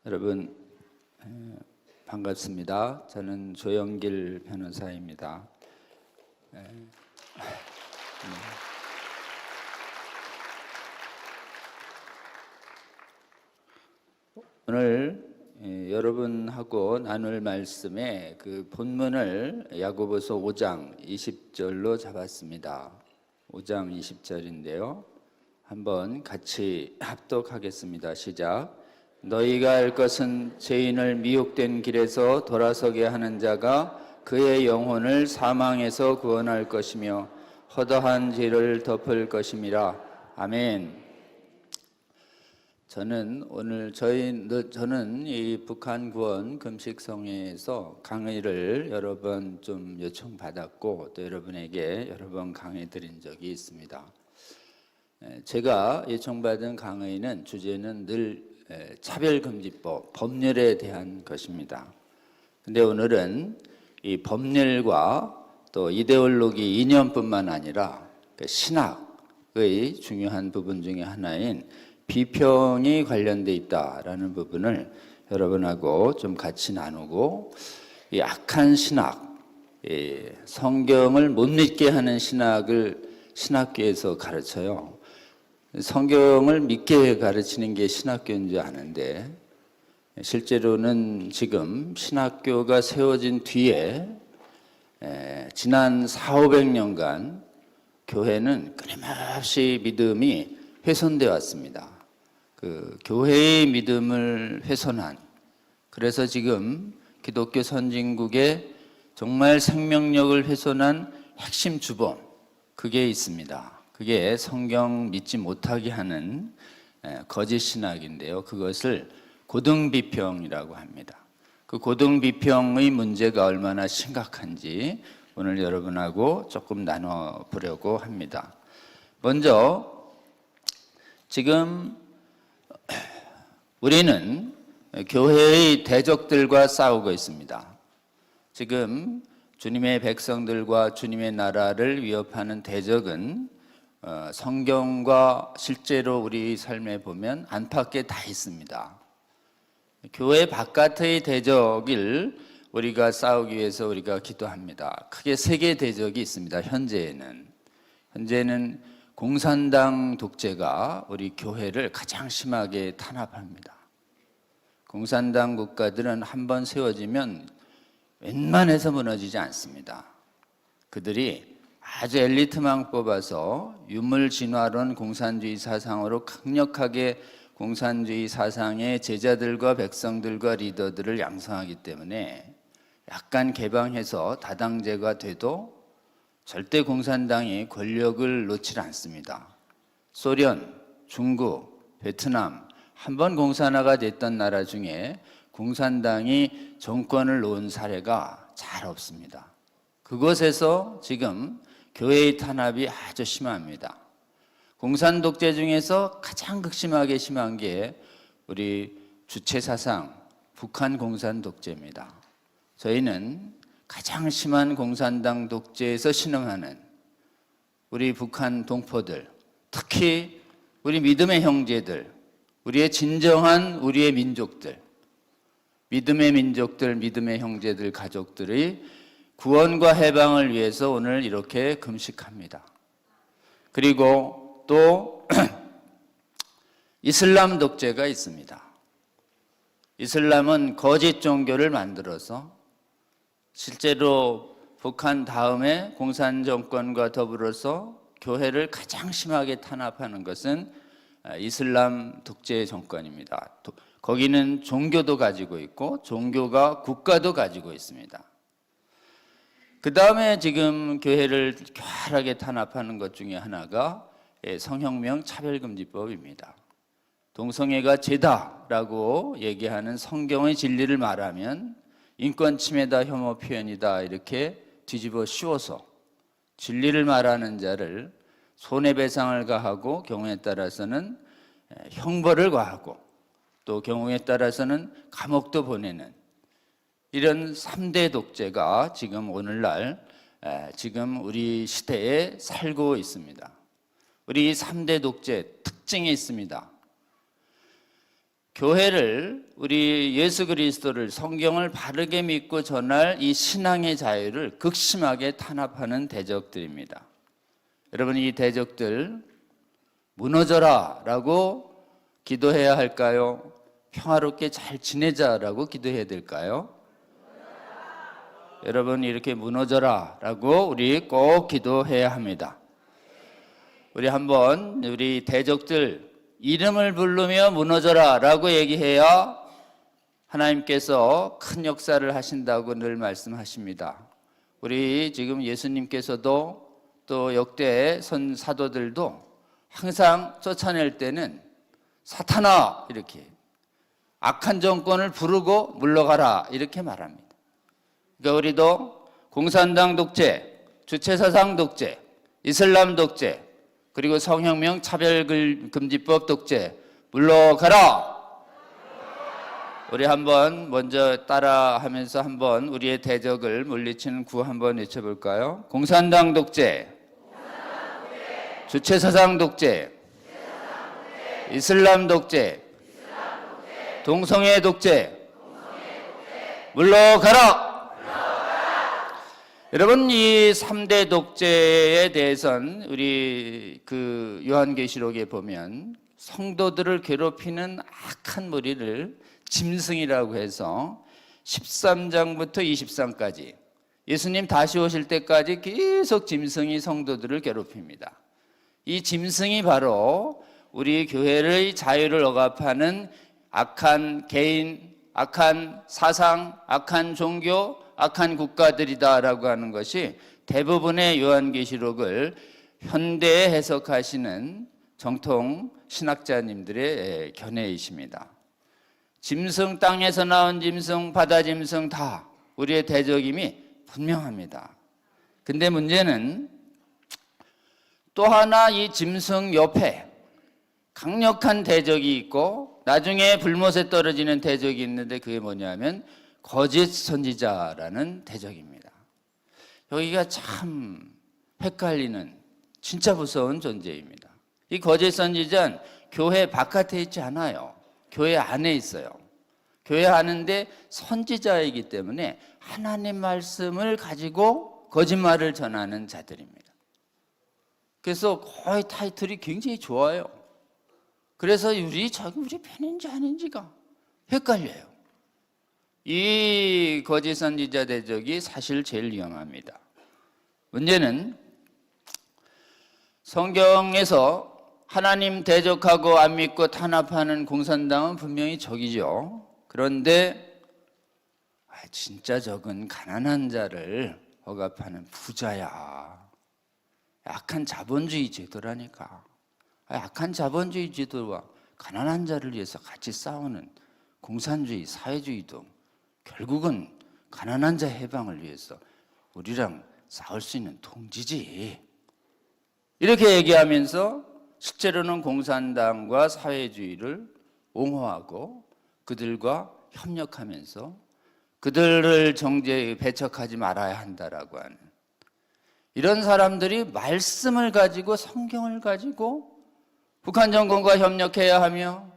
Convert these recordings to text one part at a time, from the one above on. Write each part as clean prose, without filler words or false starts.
여러분 반갑습니다. 저는 조영길 변호사입니다. 오늘 여러분하고 나눌 말씀의 그 본문을 야고보서 5장 20절로 잡았습니다. 5장 20절인데요. 한번 같이 합독하겠습니다. 시작. 너희가 알 것은 죄인을 미혹된 길에서 돌아서게 하는 자가 그의 영혼을 사망에서 구원할 것이며 허다한 죄를 덮을 것임이라. 아멘. 저는 이 북한 구원 금식성회에서 강의를 여러 번 좀 요청받았고 또 여러분에게 여러 번 강의 드린 적이 있습니다. 제가 요청받은 강의는 주제는 늘 차별금지법, 법률에 대한 것입니다. 근데 오늘은 이 법률과 또 이데올로기 이념뿐만 아니라 신학의 중요한 부분 중에 하나인 비평이 관련돼 있다라는 부분을 여러분하고 좀 같이 나누고, 이 악한 신학, 성경을 못 믿게 하는 신학을 신학교에서 가르쳐요. 성경을 믿게 가르치는 게 신학교인 줄 아는데, 실제로는 지금 신학교가 세워진 뒤에 지난 400~500년간 교회는 끊임없이 믿음이 훼손되어 왔습니다. 그 교회의 믿음을 훼손한, 그래서 지금 기독교 선진국에 정말 생명력을 훼손한 핵심 주범, 그게 있습니다. 그게 성경 믿지 못하게 하는 거짓 신학인데요. 그것을 고등비평이라고 합니다. 그 고등비평의 문제가 얼마나 심각한지 오늘 여러분하고 조금 나눠보려고 합니다. 먼저 지금 우리는 교회의 대적들과 싸우고 있습니다. 지금 주님의 백성들과 주님의 나라를 위협하는 대적은 성경과 실제로 우리 삶에 보면 안팎에 다 있습니다. 교회 바깥의 대적을 우리가 싸우기 위해서 우리가 기도합니다. 크게 세 개의 대적이 있습니다. 현재는 공산당 독재가 우리 교회를 가장 심하게 탄압합니다. 공산당 국가들은 한번 세워지면 웬만해서 무너지지 않습니다. 그들이 아주 엘리트만 뽑아서 유물진화론 공산주의 사상으로 강력하게 공산주의 사상의 제자들과 백성들과 리더들을 양성하기 때문에 약간 개방해서 다당제가 돼도 절대 공산당이 권력을 놓지 않습니다. 소련, 중국, 베트남, 한번 공산화가 됐던 나라 중에 공산당이 정권을 놓은 사례가 잘 없습니다. 그곳에서 지금 교회의 탄압이 아주 심합니다. 공산 독재 중에서 가장 극심하게 심한 게 우리 주체사상 북한 공산 독재입니다. 저희는 가장 심한 공산당 독재에서 신음하는 우리 북한 동포들, 특히 우리 믿음의 형제들, 우리의 진정한 우리의 민족들, 믿음의 민족들, 믿음의 형제들, 가족들의 구원과 해방을 위해서 오늘 이렇게 금식합니다. 그리고 또 이슬람 독재가 있습니다. 이슬람은 거짓 종교를 만들어서 실제로 북한 다음에 공산 정권과 더불어서 교회를 가장 심하게 탄압하는 것은 이슬람 독재 정권입니다. 거기는 종교도 가지고 있고 종교가 국가도 가지고 있습니다. 그 다음에 지금 교회를 교활하게 탄압하는 것 중에 하나가 성혁명 차별금지법입니다. 동성애가 죄다라고 얘기하는 성경의 진리를 말하면 인권 침해다, 혐오 표현이다 이렇게 뒤집어 씌워서 진리를 말하는 자를 손해배상을 가하고 경우에 따라서는 형벌을 가하고 또 경우에 따라서는 감옥도 보내는 이런 3대 독재가 지금 오늘날 지금 우리 시대에 살고 있습니다. 우리 3대 독재 특징이 있습니다. 교회를 우리 예수 그리스도를 성경을 바르게 믿고 전할 이 신앙의 자유를 극심하게 탄압하는 대적들입니다. 여러분, 이 대적들 무너져라 라고 기도해야 할까요? 평화롭게 잘 지내자라고 기도해야 될까요? 여러분, 이렇게 무너져라 라고 우리 꼭 기도해야 합니다. 우리 한번 우리 대적들 이름을 부르며 무너져라 라고 얘기해야 하나님께서 큰 역사를 하신다고 늘 말씀하십니다. 우리 지금 예수님께서도 또 역대 선 사도들도 항상 쫓아낼 때는 사탄아 이렇게 악한 정권을 부르고 물러가라 이렇게 말합니다. 그러니까 우리도 공산당 독재, 주체사상 독재, 이슬람 독재, 그리고 성혁명 차별금지법 독재 물러가라. 우리 한번 먼저 따라하면서 한번 우리의 대적을 물리치는 구호 한번 외쳐볼까요? 공산당 독재, 주체사상 독재, 이슬람 독재, 동성애 독재, 물러가라. 여러분, 이 3대 독재에 대해서는 우리 그 요한계시록에 보면 성도들을 괴롭히는 악한 무리를 짐승이라고 해서 13장부터 23장까지 예수님 다시 오실 때까지 계속 짐승이 성도들을 괴롭힙니다. 이 짐승이 바로 우리 교회의 자유를 억압하는 악한 개인, 악한 사상, 악한 종교, 악한 국가들이다라고 하는 것이 대부분의 요한계시록을 현대에 해석하시는 정통 신학자님들의 견해이십니다. 짐승, 땅에서 나온 짐승, 바다 짐승 다 우리의 대적임이 분명합니다. 근데 문제는 또 하나 이 짐승 옆에 강력한 대적이 있고 나중에 불못에 떨어지는 대적이 있는데 그게 뭐냐면 거짓 선지자라는 대적입니다. 여기가 참 헷갈리는 진짜 무서운 존재입니다. 이 거짓 선지자는 교회 바깥에 있지 않아요. 교회 안에 있어요. 교회 안인데 선지자이기 때문에 하나님 말씀을 가지고 거짓말을 전하는 자들입니다. 그래서 거의 타이틀이 굉장히 좋아요. 그래서 우리 편인지 아닌지가 헷갈려요. 이 거짓 선지자 대적이 사실 제일 위험합니다. 문제는 성경에서 하나님 대적하고 안 믿고 탄압하는 공산당은 분명히 적이죠. 그런데 진짜 적은 가난한 자를 억압하는 부자야. 약한 자본주의 제도라니까. 약한 자본주의 제도와 가난한 자를 위해서 같이 싸우는 공산주의, 사회주의도 결국은 가난한 자 해방을 위해서 우리랑 싸울 수 있는 동지지. 이렇게 얘기하면서 실제로는 공산당과 사회주의를 옹호하고 그들과 협력하면서 그들을 정죄에 배척하지 말아야 한다라고 하는 이런 사람들이 말씀을 가지고 성경을 가지고 북한 정권과 협력해야 하며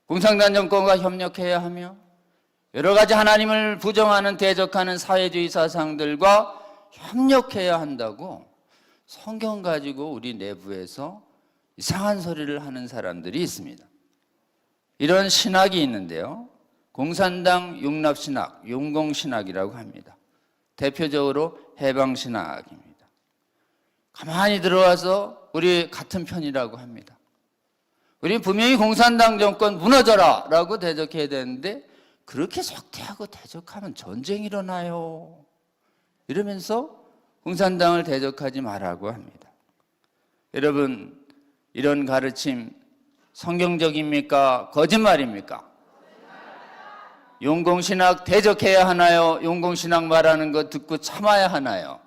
공산당 정권과 협력해야 하며 여러 가지 하나님을 부정하는 대적하는 사회주의 사상들과 협력해야 한다고 성경 가지고 우리 내부에서 이상한 소리를 하는 사람들이 있습니다. 이런 신학이 있는데요. 공산당 융납신학, 용공신학이라고 합니다. 대표적으로 해방신학입니다. 가만히 들어와서 우리 같은 편이라고 합니다. 우리 분명히 공산당 정권 무너져라 라고 대적해야 되는데 그렇게 속대하고 대적하면 전쟁이 일어나요. 이러면서 공산당을 대적하지 말라고 합니다. 여러분, 이런 가르침 성경적입니까? 거짓말입니까? 용공신학 대적해야 하나요? 용공신학 말하는 거 듣고 참아야 하나요?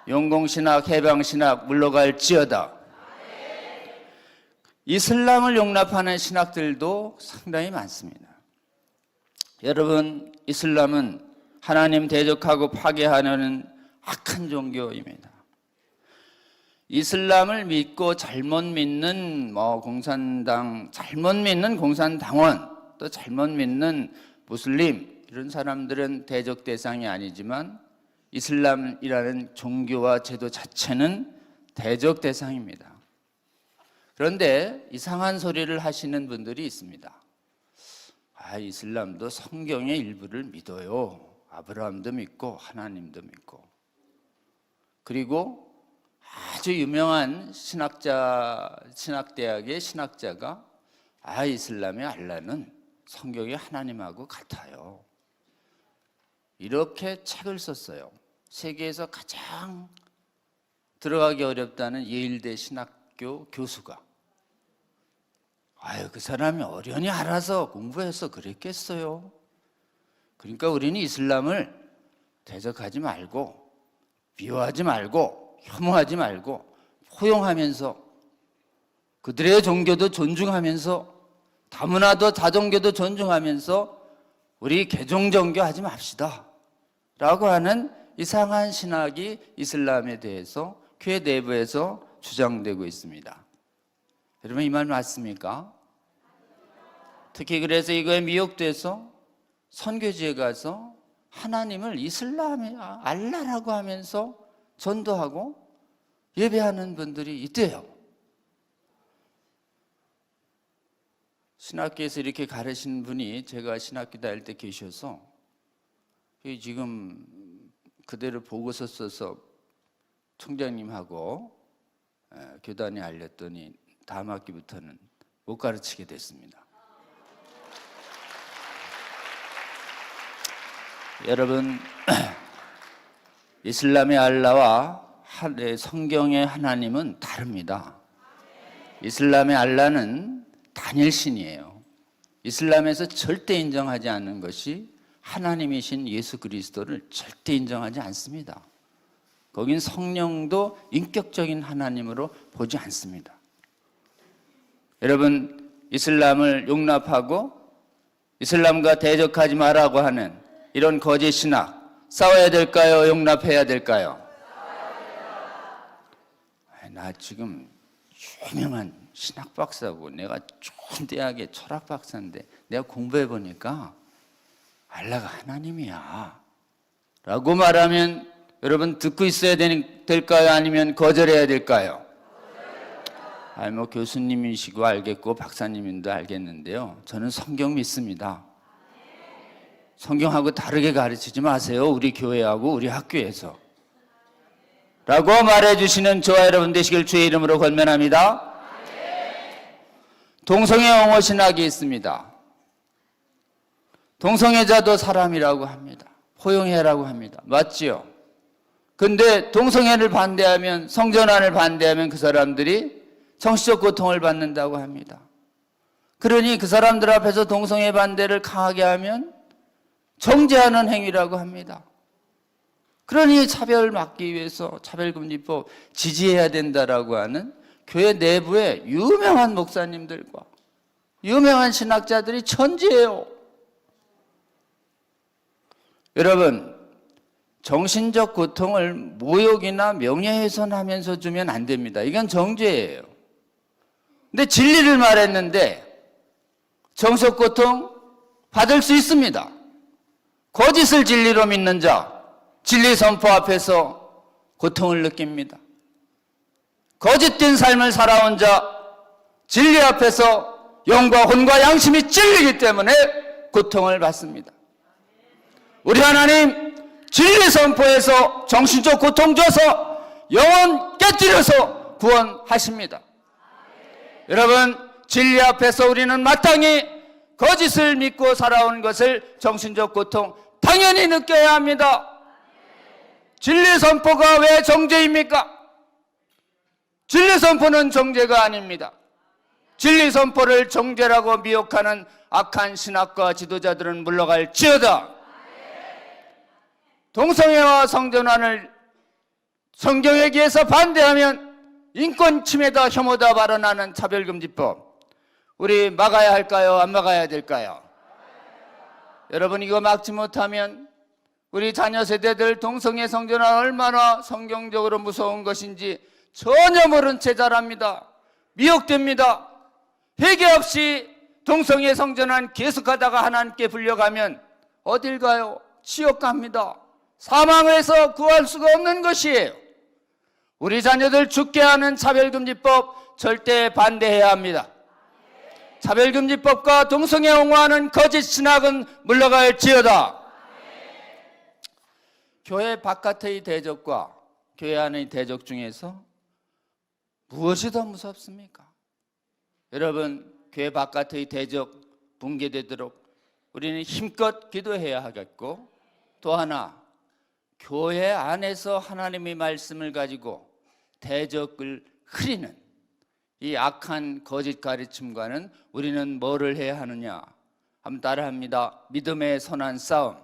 용공신학, 해방신학 물러갈지어다. 이슬람을 용납하는 신학들도 상당히 많습니다. 여러분, 이슬람은 하나님 대적하고 파괴하려는 악한 종교입니다. 이슬람을 믿고 잘못 믿는 공산당, 잘못 믿는 공산당원, 또 잘못 믿는 무슬림 이런 사람들은 대적 대상이 아니지만 이슬람이라는 종교와 제도 자체는 대적 대상입니다. 그런데 이상한 소리를 하시는 분들이 있습니다. 이슬람도 성경의 일부를 믿어요. 아브라함도 믿고 하나님도 믿고. 그리고 아주 유명한 신학대학의 신학자가 이슬람의 알라는 성경의 하나님하고 같아요. 이렇게 책을 썼어요. 세계에서 가장 들어가기 어렵다는 예일대 신학교 교수가. 그 사람이 어련히 알아서 공부해서 그랬겠어요. 그러니까 우리는 이슬람을 대적하지 말고 비호하지 말고 혐오하지 말고 포용하면서 그들의 종교도 존중하면서 다문화도 다종교도 존중하면서 우리 개종정교 하지 맙시다 라고 하는 이상한 신학이 이슬람에 대해서 교회 내부에서 주장되고 있습니다. 여러분 이 말 맞습니까? 특히 그래서 이거에 미혹돼서 선교지에 가서 하나님을 이슬람의 알라라고 하면서 전도하고 예배하는 분들이 있대요. 신학교에서 이렇게 가르치는 분이 제가 신학교 다닐 때 계셔서 지금 그대로 보고서 써서 총장님하고 교단에 알렸더니 다음 학기부터는 못 가르치게 됐습니다. 여러분, 이슬람의 알라와 성경의 하나님은 다릅니다. 이슬람의 알라는 단일신이에요. 이슬람에서 절대 인정하지 않는 것이 하나님이신 예수 그리스도를 절대 인정하지 않습니다. 거긴 성령도 인격적인 하나님으로 보지 않습니다. 여러분, 이슬람을 용납하고 이슬람과 대적하지 말라고 하는 이런 거짓 신학 싸워야 될까요? 용납해야 될까요? 나 지금 유명한 신학 박사고 내가 좋은 대학의 철학 박사인데 내가 공부해 보니까 알라가 하나님이야 라고 말하면 여러분 듣고 있어야 될까요? 아니면 거절해야 될까요? 교수님이시고 알겠고 박사님인도 알겠는데요, 저는 성경 믿습니다. 성경하고 다르게 가르치지 마세요. 우리 교회하고 우리 학교에서 라고 말해주시는 저와 여러분 되시길 주의 이름으로 권면합니다. 동성애 옹호 신학이 있습니다. 동성애자도 사람이라고 합니다. 포용해라고 합니다. 맞지요? 근데 동성애를 반대하면, 성전환을 반대하면 그 사람들이 정신적 고통을 받는다고 합니다. 그러니 그 사람들 앞에서 동성애 반대를 강하게 하면 정죄하는 행위라고 합니다. 그러니 차별 막기 위해서 차별금지법 지지해야 된다라고 하는 교회 내부의 유명한 목사님들과 유명한 신학자들이 천지예요. 여러분, 정신적 고통을 모욕이나 명예훼손하면서 주면 안 됩니다. 이건 정죄예요. 근데 진리를 말했는데 정신적 고통 받을 수 있습니다. 거짓을 진리로 믿는 자, 진리 선포 앞에서 고통을 느낍니다. 거짓된 삶을 살아온 자, 진리 앞에서 영과 혼과 양심이 찔리기 때문에 고통을 받습니다. 우리 하나님 진리 선포에서 정신적 고통 줘서 영혼 깨뜨려서 구원하십니다. 여러분, 진리 앞에서 우리는 마땅히 거짓을 믿고 살아온 것을 정신적 고통 당연히 느껴야 합니다. 진리 선포가 왜 정죄입니까? 진리 선포는 정죄가 아닙니다. 진리 선포를 정죄라고 미혹하는 악한 신학과 지도자들은 물러갈지어다. 동성애와 성전환을 성경에 의해서 반대하면 인권 침해다, 혐오다 발언하는 차별금지법, 우리 막아야 할까요? 안 막아야 될까요? 여러분, 이거 막지 못하면 우리 자녀 세대들 동성애 성전환 얼마나 성경적으로 무서운 것인지 전혀 모른 채 자랍니다. 미혹됩니다. 회개 없이 동성애 성전환 계속하다가 하나님께 불려가면 어딜 가요? 지옥 갑니다. 사망에서 구할 수가 없는 것이에요. 우리 자녀들 죽게 하는 차별금지법 절대 반대해야 합니다. 차별금지법과 동성애 옹호하는 거짓 신학은 물러갈지어다. 교회 바깥의 대적과 교회 안의 대적 중에서 무엇이 더 무섭습니까? 여러분, 교회 바깥의 대적 붕괴되도록 우리는 힘껏 기도해야 하겠고, 또 하나 교회 안에서 하나님의 말씀을 가지고 대적을 흐리는 이 악한 거짓 가르침과는 우리는 뭐를 해야 하느냐? 한번 따라합니다. 믿음의 선한 싸움.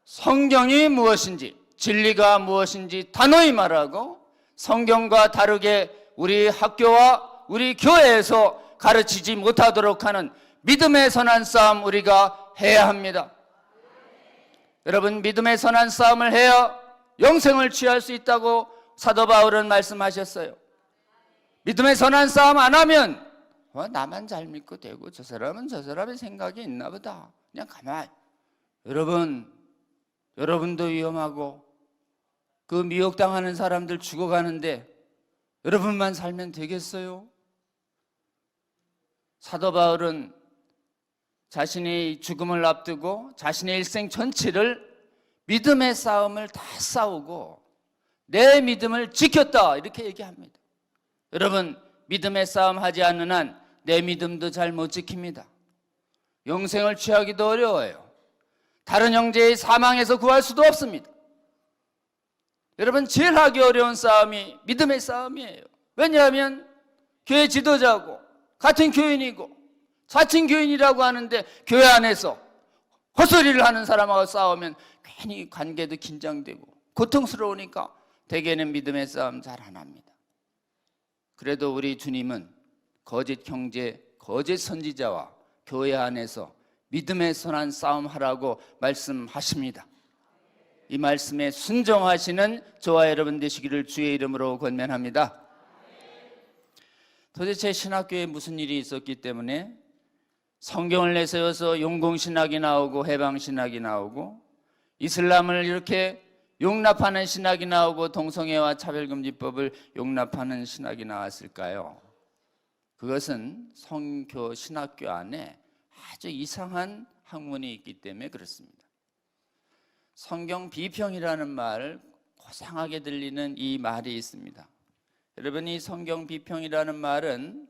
성경이 무엇인지, 진리가 무엇인지 단호히 말하고 성경과 다르게 우리 학교와 우리 교회에서 가르치지 못하도록 하는 믿음의 선한 싸움 우리가 해야 합니다. 여러분, 믿음의 선한 싸움을 해야 영생을 취할 수 있다고 사도 바울은 말씀하셨어요. 믿음의 선한 싸움 안 하면 나만 잘 믿고 되고 저 사람은 저 사람의 생각이 있나 보다, 그냥 가만히. 여러분도 위험하고 그 미혹당하는 사람들 죽어가는데 여러분만 살면 되겠어요? 사도 바울은 자신의 죽음을 앞두고 자신의 일생 전체를 믿음의 싸움을 다 싸우고 내 믿음을 지켰다, 이렇게 얘기합니다. 여러분, 믿음의 싸움 하지 않는 한 내 믿음도 잘 못 지킵니다. 영생을 취하기도 어려워요. 다른 형제의 사망에서 구할 수도 없습니다. 여러분, 제일 하기 어려운 싸움이 믿음의 싸움이에요. 왜냐하면 교회 지도자고 같은 교인이고 자칭 교인이라고 하는데 교회 안에서 헛소리를 하는 사람하고 싸우면 괜히 관계도 긴장되고 고통스러우니까 대개는 믿음의 싸움 잘 안 합니다. 그래도 우리 주님은 거짓 형제, 거짓 선지자와 교회 안에서 믿음의 선한 싸움 하라고 말씀하십니다. 이 말씀에 순종하시는 저와 여러분 되시기를 주의 이름으로 권면합니다. 도대체 신학교에 무슨 일이 있었기 때문에 성경을 내세워서 용공신학이 나오고 해방신학이 나오고 이슬람을 이렇게 용납하는 신학이 나오고 동성애와 차별금지법을 용납하는 신학이 나왔을까요? 그것은 성교 신학교 안에 아주 이상한 학문이 있기 때문에 그렇습니다. 성경 비평이라는 말, 고상하게 들리는 이 말이 있습니다. 여러분, 이 성경 비평이라는 말은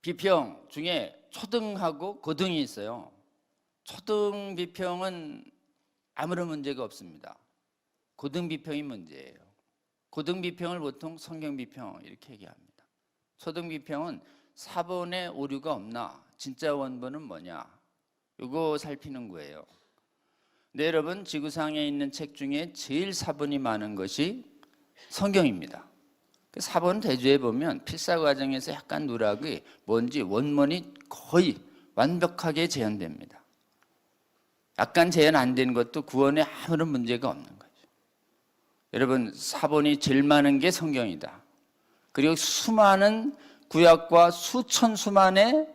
비평 중에 초등하고 고등이 있어요. 초등 비평은 아무런 문제가 없습니다. 고등 비평이 문제예요. 고등 비평을 보통 성경 비평 이렇게 얘기합니다. 초등 비평은 사본에 오류가 없나, 진짜 원본은 뭐냐, 이거 살피는 거예요. 근데 여러분, 지구상에 있는 책 중에 제일 사본이 많은 것이 성경입니다. 사본 대조해 보면 필사 과정에서 약간 누락이 뭔지 원문이 거의 완벽하게 재현됩니다. 약간 재현 안 된 것도 구원에 아무런 문제가 없는 거죠. 여러분, 사본이 제일 많은 게 성경이다. 그리고 수많은 구약과 수천 수만의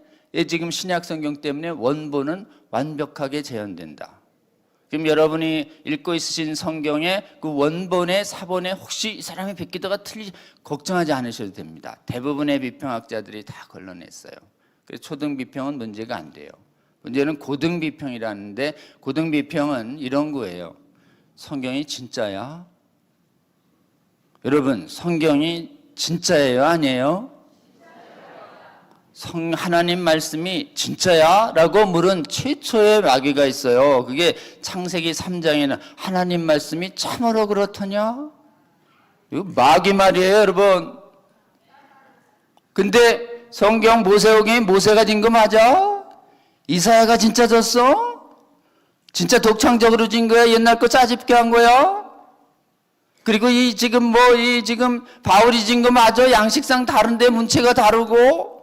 지금 신약 성경 때문에 원본은 완벽하게 재현된다. 지금 여러분이 읽고 있으신 성경의 그 원본의 사본에 혹시 이 사람의 베끼다가 걱정하지 않으셔도 됩니다. 대부분의 비평학자들이 다 걸러냈어요. 그래서 초등 비평은 문제가 안 돼요. 문제는 고등 비평이라는데, 고등 비평은 이런 거예요. 성경이 진짜야? 여러분, 성경이 진짜예요, 아니에요? 하나님 말씀이 진짜야? 라고 물은 최초의 마귀가 있어요. 그게 창세기 3장에는 하나님 말씀이 참으로 그렇더냐? 이거 마귀 말이에요, 여러분. 근데 성경 모세오경에 모세가 진 거 맞아? 이사야가 진짜 졌어? 진짜 독창적으로 진 거야? 옛날 거 짜집게 한 거야? 그리고 지금 바울이 진 거 맞아? 양식상 다른데 문체가 다르고?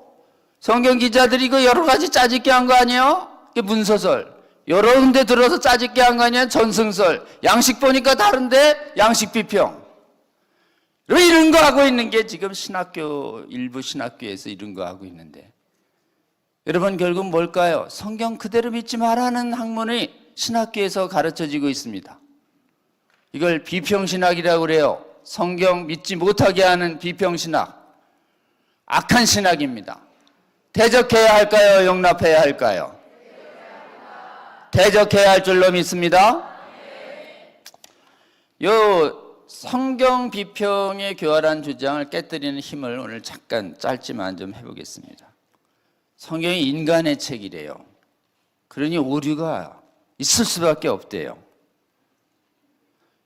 성경 기자들이 이거 여러 가지 짜집게 한 거 아니에요? 이게 문서설. 여러 군데 들어서 짜집게 한 거 아니에요? 전승설. 양식 보니까 다른데 양식 비평. 왜 이런 거 하고 있는 게 지금 일부 신학교에서 이런 거 하고 있는데, 여러분 결국 뭘까요? 성경 그대로 믿지 말라는 학문이 신학교에서 가르쳐지고 있습니다. 이걸 비평신학이라고 그래요. 성경 믿지 못하게 하는 비평신학. 악한 신학입니다. 대적해야 할까요? 용납해야 할까요? 대적해야 할 줄로 믿습니다. 요 성경 비평의 교활한 주장을 깨뜨리는 힘을 오늘 잠깐 짧지만 좀 해보겠습니다. 성경이 인간의 책이래요. 그러니 오류가 있을 수밖에 없대요.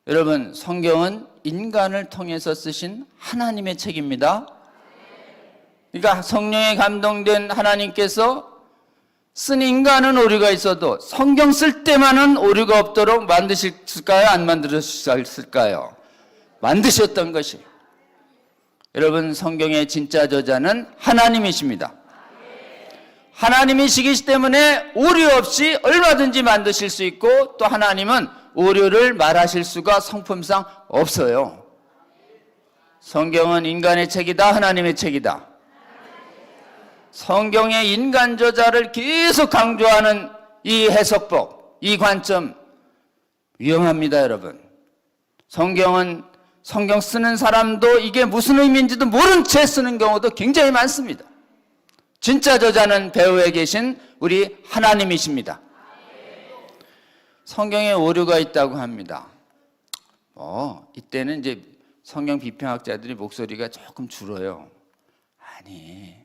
여러분, 성경은 인간을 통해서 쓰신 하나님의 책입니다. 그러니까 성령에 감동된 하나님께서 쓴 인간은 오류가 있어도 성경 쓸 때만은 오류가 없도록 만드셨을까요? 안 만드셨을까요? 만드셨던 것이. 여러분, 성경의 진짜 저자는 하나님이십니다. 하나님이시기 때문에 오류 없이 얼마든지 만드실 수 있고, 또 하나님은 오류를 말하실 수가 성품상 없어요. 성경은 인간의 책이다, 하나님의 책이다. 성경의 인간 저자를 계속 강조하는 이 해석법, 이 관점 위험합니다, 여러분. 성경 쓰는 사람도 이게 무슨 의미인지도 모른 채 쓰는 경우도 굉장히 많습니다. 진짜 저자는 배후에 계신 우리 하나님이십니다. 성경에 오류가 있다고 합니다. 이때는 이제 성경 비평학자들이 목소리가 조금 줄어요. 아니,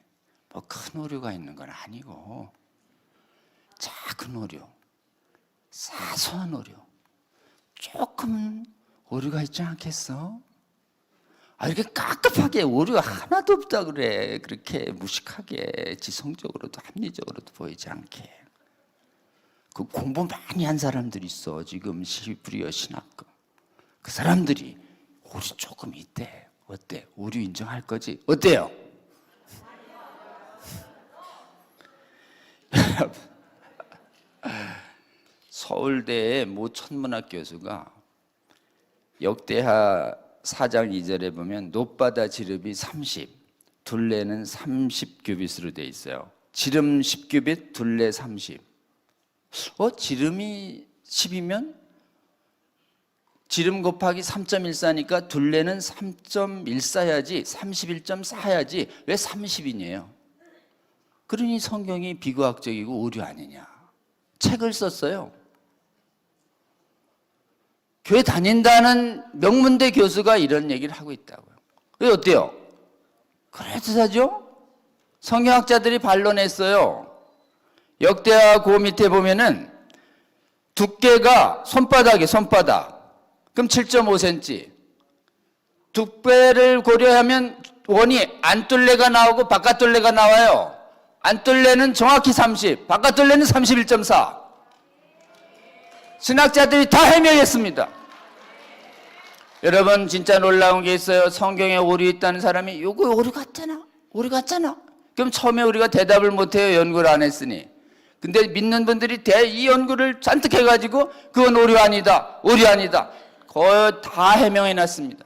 뭐 큰 오류가 있는 건 아니고 작은 오류, 사소한 오류, 조금은 오류가 있지 않겠어? 이렇게 깝깝하게 오류가 하나도 없다 그래. 그렇게 무식하게 지성적으로도 합리적으로도 보이지 않게. 그 공부 많이 한 사람들이 있어. 지금 히브리어 신학과. 그 사람들이 오류 조금 있대. 어때? 오류 인정할 거지? 어때요? 서울대의 모 천문학 교수가 역대하 4장 2절에 보면 높바다 지름이 30, 둘레는 30규빗으로 돼 있어요. 지름 10규빗, 둘레 30. 지름이 10이면 지름 곱하기 3.14니까 둘레는 3.14야지 31.4야지 왜 30이네요? 그러니 성경이 비과학적이고 오류 아니냐. 책을 썼어요. 교회 다닌다는 명문대 교수가 이런 얘기를 하고 있다고요. 왜 어때요? 그럴듯하죠? 성경학자들이 반론했어요. 역대하 그 밑에 보면은 두께가 손바닥. 그럼 7.5cm. 두께를 고려하면 원이 안둘레가 나오고 바깥둘레가 나와요. 안둘레는 정확히 30, 바깥둘레는 31.4. 신학자들이 다 해명했습니다. 여러분, 진짜 놀라운 게 있어요. 성경에 오류 있다는 사람이 요거 오류 같잖아. 그럼 처음에 우리가 대답을 못해요. 연구를 안 했으니. 근데 믿는 분들이 이 연구를 잔뜩 해가지고 그건 오류 아니다. 거의 다 해명해놨습니다.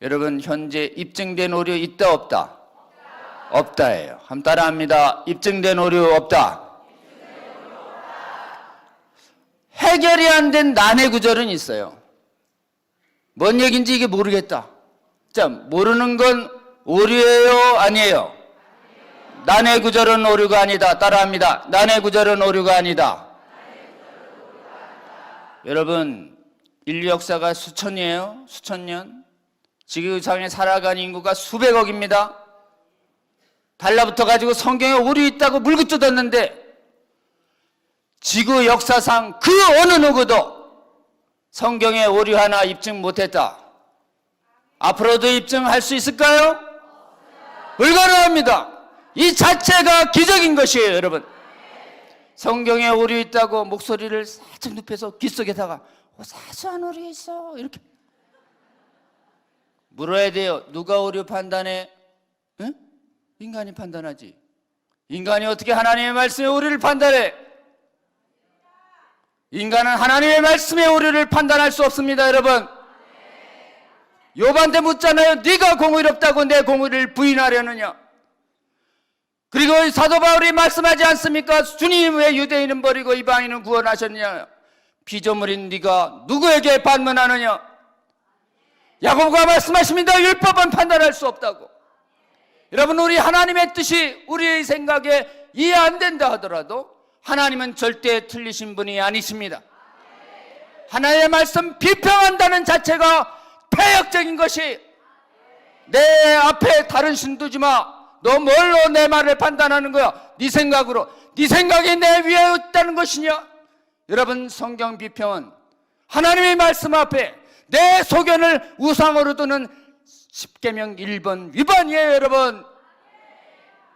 여러분, 현재 입증된 오류 있다 없다? 없다예요. 한번 따라합니다. 입증된 오류 없다. 해결이 안 된 난해 구절은 있어요. 뭔 얘기인지 이게 모르겠다. 자, 모르는 건 오류예요, 아니에요? 난해 구절은 오류가 아니다. 따라합니다. 난해 구절은 오류가 아니다. 여러분, 인류 역사가 수천이에요. 수천 년. 지구상에 살아가는 인구가 수백억입니다. 달라붙어 가지고 성경에 오류 있다고 물고 뜯었는데 지구 역사상 그 어느 누구도 성경에 오류 하나 입증 못했다. 앞으로도 입증할 수 있을까요? 불가능합니다. 이 자체가 기적인 것이에요, 여러분. 성경에 오류 있다고 목소리를 살짝 눕혀서 귀 속에다가 사소한 오류 있어 이렇게 물어야 돼요. 누가 오류 판단해? 응? 인간이 판단하지. 인간이 어떻게 하나님의 말씀의 오류를 판단해? 인간은 하나님의 말씀의 오류를 판단할 수 없습니다, 여러분. 욥한테 묻잖아요. 네가 공의롭다고 내 공의를 부인하려느냐? 그리고 사도 바울이 말씀하지 않습니까? 주님 왜 유대인은 버리고 이방인은 구원하셨냐? 피조물인 네가 누구에게 반문하느냐? 야고보가 말씀하십니다. 율법은 판단할 수 없다고. 여러분, 우리 하나님의 뜻이 우리의 생각에 이해 안 된다 하더라도 하나님은 절대 틀리신 분이 아니십니다. 하나님의 말씀 비평한다는 자체가 폐역적인 것이, 내 앞에 다른 신 두지 마. 너 뭘로 내 말을 판단하는 거야? 네 생각으로. 네 생각이 내 위에 있다는 것이냐? 여러분, 성경 비평은 하나님의 말씀 앞에 내 소견을 우상으로 두는 십계명 1번 위반이에요. 여러분,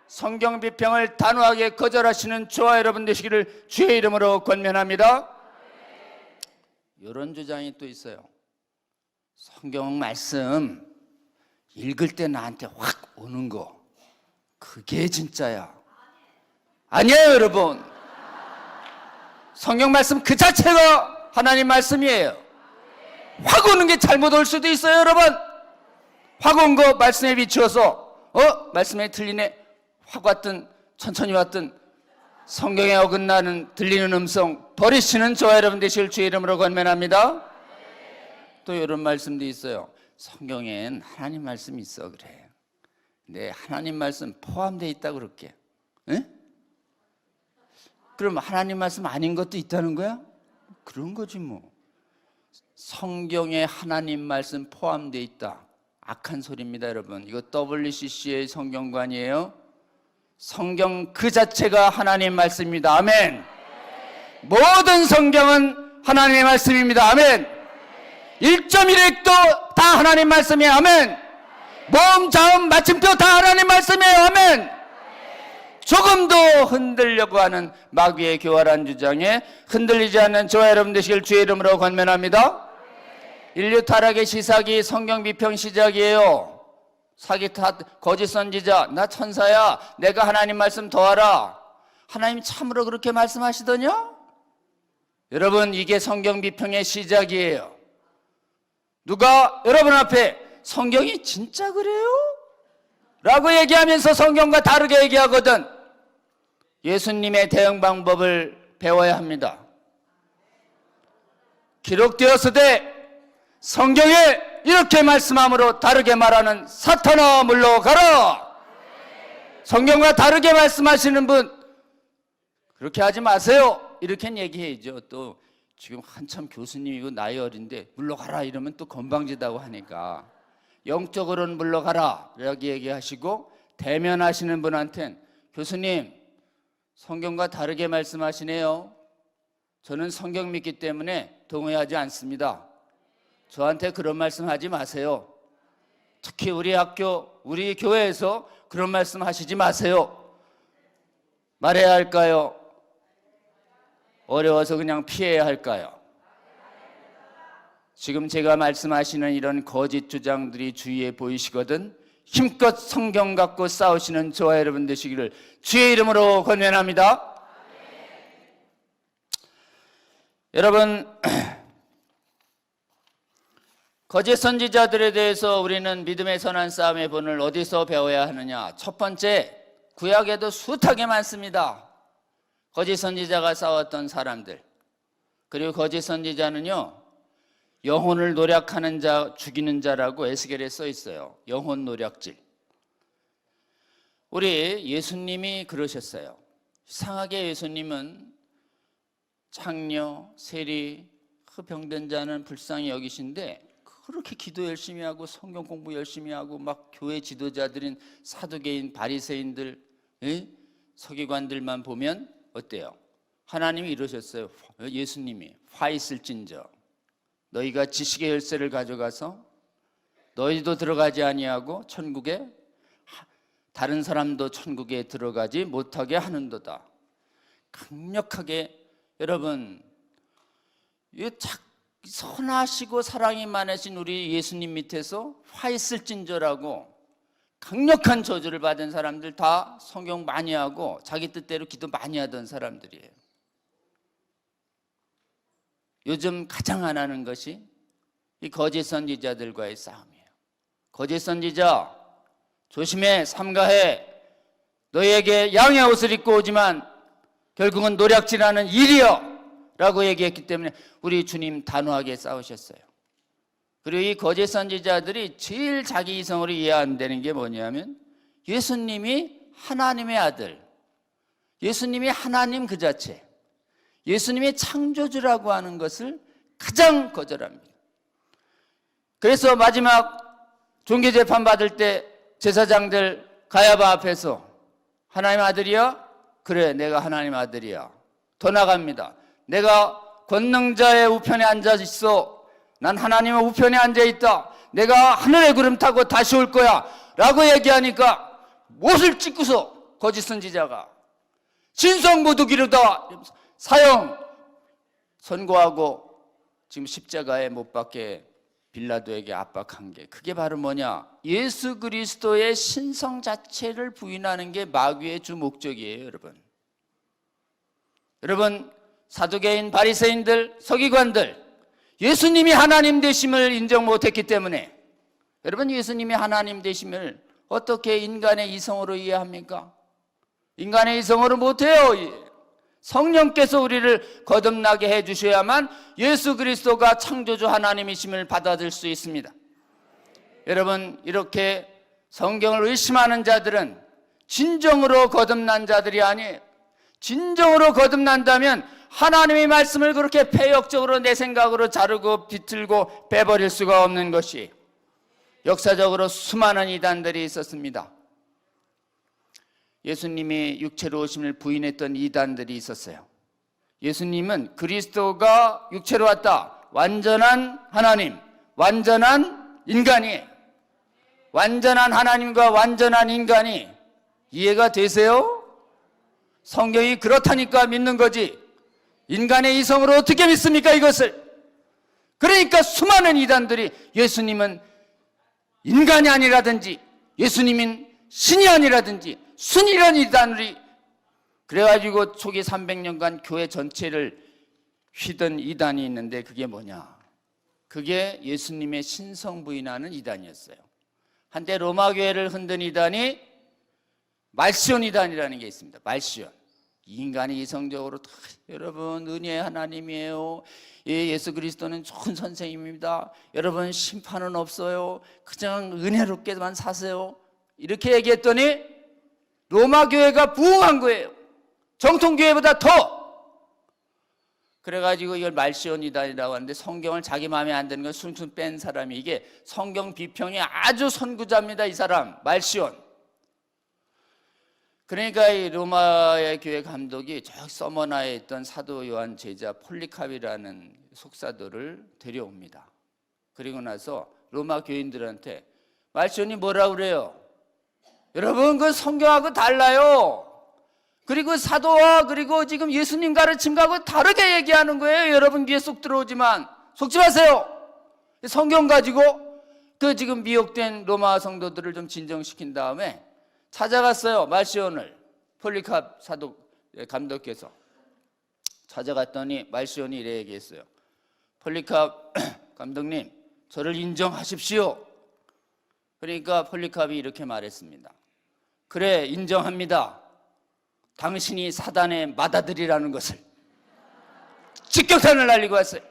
성경 비평을 단호하게 거절하시는 저와 여러분 되시기를 주의 이름으로 권면합니다. 이런 주장이 또 있어요. 성경 말씀 읽을 때 나한테 확 오는 거, 그게 진짜야. 아니에요. 여러분, 성경 말씀 그 자체가 하나님 말씀이에요. 확 오는 게 잘못 올 수도 있어요. 여러분, 확 온 거 말씀에 비추어서 말씀에 틀리네, 확 왔든 천천히 왔든 성경에 어긋나는 들리는 음성 버리시는 저와 여러분 되실 주의 이름으로 권면합니다. 또 이런 말씀도 있어요. 성경엔 하나님 말씀이 있어. 그래, 근데 하나님 말씀 포함되어 있다고 그럴게. 에? 그럼 하나님 말씀 아닌 것도 있다는 거야? 그런 거지 뭐. 성경에 하나님 말씀 포함되어 있다, 악한 소리입니다. 여러분, 이거 WCC의 성경관이에요. 성경 그 자체가 하나님 말씀입니다. 아멘. 모든 성경은 하나님의 말씀입니다. 아멘. 1.1핵도 다 하나님 말씀이에요. 아멘. 모음, 자음, 마침표 다 하나님 말씀이에요. 아멘. 조금도 흔들려고 하는 마귀의 교활한 주장에 흔들리지 않는 저와 여러분 되시길 주의 이름으로 권면합니다. 인류 타락의 시작이 성경 비평 시작이에요. 사기 탓, 거짓 선지자, 나 천사야, 내가 하나님 말씀 더하라. 하나님 참으로 그렇게 말씀하시더냐? 여러분, 이게 성경 비평의 시작이에요. 누가 여러분 앞에 성경이 진짜 그래요? 라고 얘기하면서 성경과 다르게 얘기하거든 예수님의 대응 방법을 배워야 합니다. 기록되었으되 성경에 이렇게 말씀함으로 다르게 말하는 사탄아 물러가라. 성경과 다르게 말씀하시는 분 그렇게 하지 마세요. 이렇게 얘기해야죠. 또 지금 한참 교수님이고 나이 어린데 물러가라 이러면 또 건방지다고 하니까 영적으로는 물러가라 이렇게 얘기하시고, 대면하시는 분한테는 교수님 성경과 다르게 말씀하시네요. 저는 성경 믿기 때문에 동의하지 않습니다. 저한테 그런 말씀 하지 마세요. 특히 우리 학교, 우리 교회에서 그런 말씀 하시지 마세요. 말해야 할까요? 어려워서 그냥 피해야 할까요? 지금 제가 말씀하시는 이런 거짓 주장들이 주위에 보이시거든 힘껏 성경 갖고 싸우시는 저와 여러분 되시기를 주의 이름으로 권면합니다. 여러분, 거짓 선지자들에 대해서 우리는 믿음의 선한 싸움의 본을 어디서 배워야 하느냐? 첫 번째, 구약에도 숱하게 많습니다. 거짓 선지자가 싸웠던 사람들. 그리고 거짓 선지자는요, 영혼을 노략하는 자, 죽이는 자라고 에스겔에 써 있어요. 영혼 노략질. 우리 예수님이 그러셨어요. 이상하게 예수님은 창녀, 세리, 병든 자는 불쌍히 여기신데 그렇게 기도 열심히 하고 성경 공부 열심히 하고 막 교회 지도자들인 사두개인, 바리새인들, 서기관들만 보면 어때요? 하나님이 이러셨어요. 예수님이 화 있을진저 너희가 지식의 열쇠를 가져가서 너희도 들어가지 아니하고 천국에 다른 사람도 천국에 들어가지 못하게 하는도다. 강력하게 여러분, 선하시고 사랑이 많으신 우리 예수님 밑에서 화 있을진저라고 강력한 저주를 받은 사람들 다 성경 많이 하고 자기 뜻대로 기도 많이 하던 사람들이에요. 요즘 가장 안 하는 것이 이 거짓 선지자들과의 싸움이에요. 거짓 선지자 조심해, 삼가해. 너희에게 양의 옷을 입고 오지만 결국은 노략질하는 일이여 라고 얘기했기 때문에 우리 주님 단호하게 싸우셨어요. 그리고 이 거짓 선지자들이 제일 자기 이성으로 이해 안 되는 게 뭐냐면 예수님이 하나님의 아들, 예수님이 하나님 그 자체, 예수님이 창조주라고 하는 것을 가장 거절합니다. 그래서 마지막 종교재판 받을 때 제사장들 가야바 앞에서 하나님 아들이야? 그래, 내가 하나님 아들이야. 더 나갑니다. 내가 권능자의 우편에 앉아 있어. 난 하나님의 우편에 앉아 있다. 내가 하늘의 구름 타고 다시 올 거야 라고 얘기하니까 못을 찍고서 거짓 선지자가 신성모독이로다 사형 선고하고 지금 십자가에 못 박게 빌라도에게 압박한 게, 그게 바로 뭐냐? 예수 그리스도의 신성 자체를 부인하는 게 마귀의 주 목적이에요. 여러분 사두개인, 바리새인들, 서기관들 예수님이 하나님 되심을 인정 못했기 때문에, 여러분 예수님이 하나님 되심을 어떻게 인간의 이성으로 이해합니까? 인간의 이성으로 못해요. 성령께서 우리를 거듭나게 해주셔야만 예수 그리스도가 창조주 하나님이심을 받아들일 수 있습니다. 여러분 이렇게 성경을 의심하는 자들은 진정으로 거듭난 자들이 아니에요. 진정으로 거듭난다면 하나님의 말씀을 그렇게 폐역적으로 내 생각으로 자르고 비틀고 빼버릴 수가 없는 것이, 역사적으로 수많은 이단들이 있었습니다. 예수님이 육체로 오심을 부인했던 이단들이 있었어요. 예수님은 그리스도가 육체로 왔다. 완전한 하나님, 완전한 인간이에요. 완전한 하나님과 완전한 인간이 이해가 되세요? 성경이 그렇다니까 믿는 거지, 인간의 이성으로 어떻게 믿습니까 이것을? 그러니까 수많은 이단들이 예수님은 인간이 아니라든지 예수님은 신이 아니라든지 순이라는 이단들이, 그래가지고 초기 300년간 교회 전체를 휘던 이단이 있는데 그게 뭐냐? 그게 예수님의 신성 부인하는 이단이었어요. 한때 로마 교회를 흔든 이단이 말시온 이단이라는 게 있습니다. 말시온. 인간이 이성적으로 다, 여러분 은혜의 하나님이에요. 예수 그리스도는 좋은 선생님입니다. 여러분 심판은 없어요. 그냥 은혜롭게만 사세요. 이렇게 얘기했더니 로마 교회가 부흥한 거예요. 정통 교회보다 더. 그래가지고 이걸 말시온 이단이라고 하는데, 성경을 자기 마음에 안 드는 걸 순순 뺀 사람이, 이게 성경 비평이 아주 선구자입니다. 이 사람 말시온. 그러니까 이 로마의 교회 감독이 저 서머나에 있던 사도 요한 제자 폴리캅이라는 속사도를 데려옵니다. 그리고 나서 로마 교인들한테 말시온이 뭐라고 그래요? 여러분 그 성경하고 달라요. 그리고 사도와 그리고 지금 예수님 가르침하고 다르게 얘기하는 거예요. 여러분 귀에 쏙 들어오지만 속지 마세요. 성경 가지고 그 지금 미혹된 로마 성도들을 좀 진정시킨 다음에 찾아갔어요. 말시온을. 폴리캅 사도 감독께서 찾아갔더니 말시온이 이래 얘기했어요. 폴리캅 감독님, 저를 인정하십시오. 그러니까 폴리캅이 이렇게 말했습니다. 그래, 인정합니다. 당신이 사단의 맏아들이라는 것을. 직격탄을 날리고 왔어요.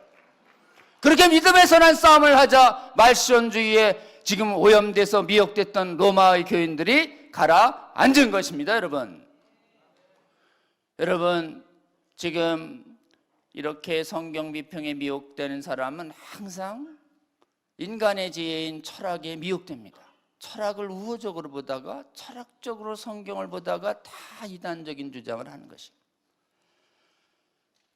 그렇게 믿음의 선한 싸움을 하자 말시온주의에 지금 오염돼서 미혹됐던 로마의 교인들이 가라앉은 것입니다. 여러분 지금 이렇게 성경 비평에 미혹되는 사람은 항상 인간의 지혜인 철학에 미혹됩니다. 철학을 우호적으로 보다가 철학적으로 성경을 보다가 다 이단적인 주장을 하는 것입니다.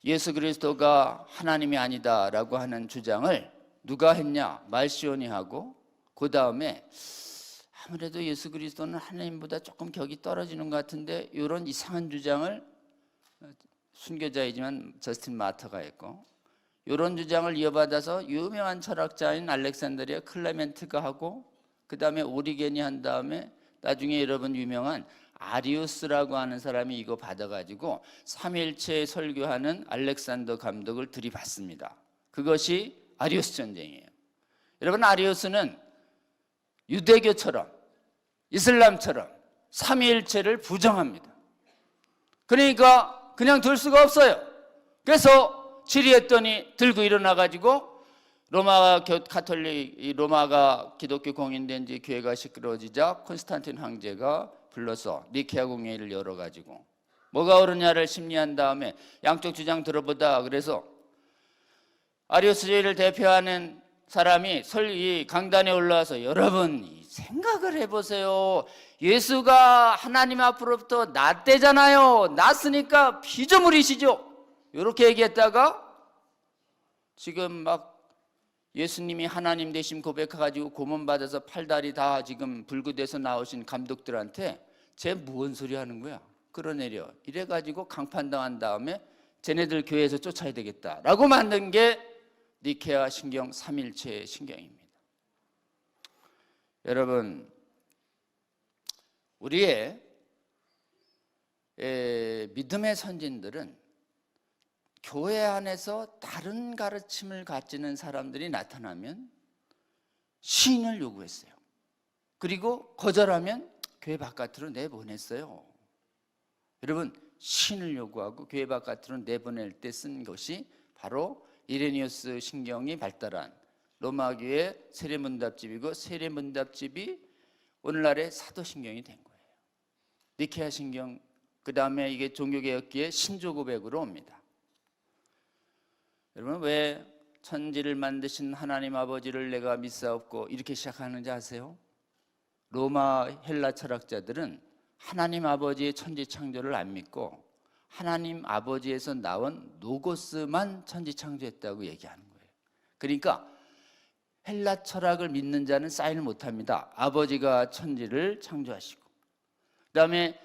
예수 그리스도가 하나님이 아니다라고 하는 주장을 누가 했냐? 말시온이 하고, 그 다음에 아무래도 예수 그리스도는 하나님보다 조금 격이 떨어지는 것 같은데 이런 이상한 주장을 순교자이지만 저스틴 마터가 했고, 이런 주장을 이어받아서 유명한 철학자인 알렉산드리아 클레멘트가 하고, 그 다음에 오리겐이 한 다음에 나중에 여러분 유명한 아리우스라고 하는 사람이 이거 받아가지고 삼일체 설교하는 알렉산더 감독을 들이받습니다. 그것이 아리우스 전쟁이에요. 여러분 아리우스는 유대교처럼 이슬람처럼 삼위일체를 부정합니다. 그러니까 그냥 둘 수가 없어요. 그래서 질의했더니 들고 일어나가지고 로마가 기독교 공인된 지 교회가 시끄러워지자 콘스탄틴 황제가 불러서 니케아 공회의를 열어가지고 뭐가 옳으냐를 심리한 다음에 양쪽 주장 들어보다 그래서 아리우스주의를 대표하는 사람이 이 강단에 올라와서 여러분 생각을 해보세요. 예수가 하나님 앞으로부터 났대잖아요. 났으니까 피조물이시죠. 이렇게 얘기했다가 지금 막 예수님이 하나님 되심 고백해가지고 고문받아서 팔다리 다 지금 불구돼서 나오신 감독들한테 쟤 무슨 소리 하는 거야? 끌어내려. 이래가지고 강판당한 다음에 쟤네들 교회에서 쫓아야 되겠다라고 만든 게 니케아 신경 3일체 신경입니다. 여러분, 우리의 믿음의 선진들은 교회 안에서 다른 가르침을 가지는 사람들이 나타나면 시인을 요구했어요. 그리고 거절하면 교회 바깥으로 내보냈어요. 여러분, 시인을 요구하고 교회 바깥으로 내보낼 때 쓴 것이 바로 이레니우스 신경이 발달한 로마교의 세례문답집이고 세례문답집이 오늘날의 사도신경이 된 거예요. 니케아 신경, 그 다음에 이게 종교개혁기의 신조고백으로 옵니다. 여러분, 왜 천지를 만드신 하나님 아버지를 내가 믿사옵고 이렇게 시작하는지 아세요? 로마 헬라 철학자들은 하나님 아버지의 천지 창조를 안 믿고 하나님 아버지에서 나온 노고스만 천지 창조했다고 얘기하는 거예요. 그러니까 헬라 철학을 믿는 자는 사인을 못합니다. 아버지가 천지를 창조하시고 그 다음에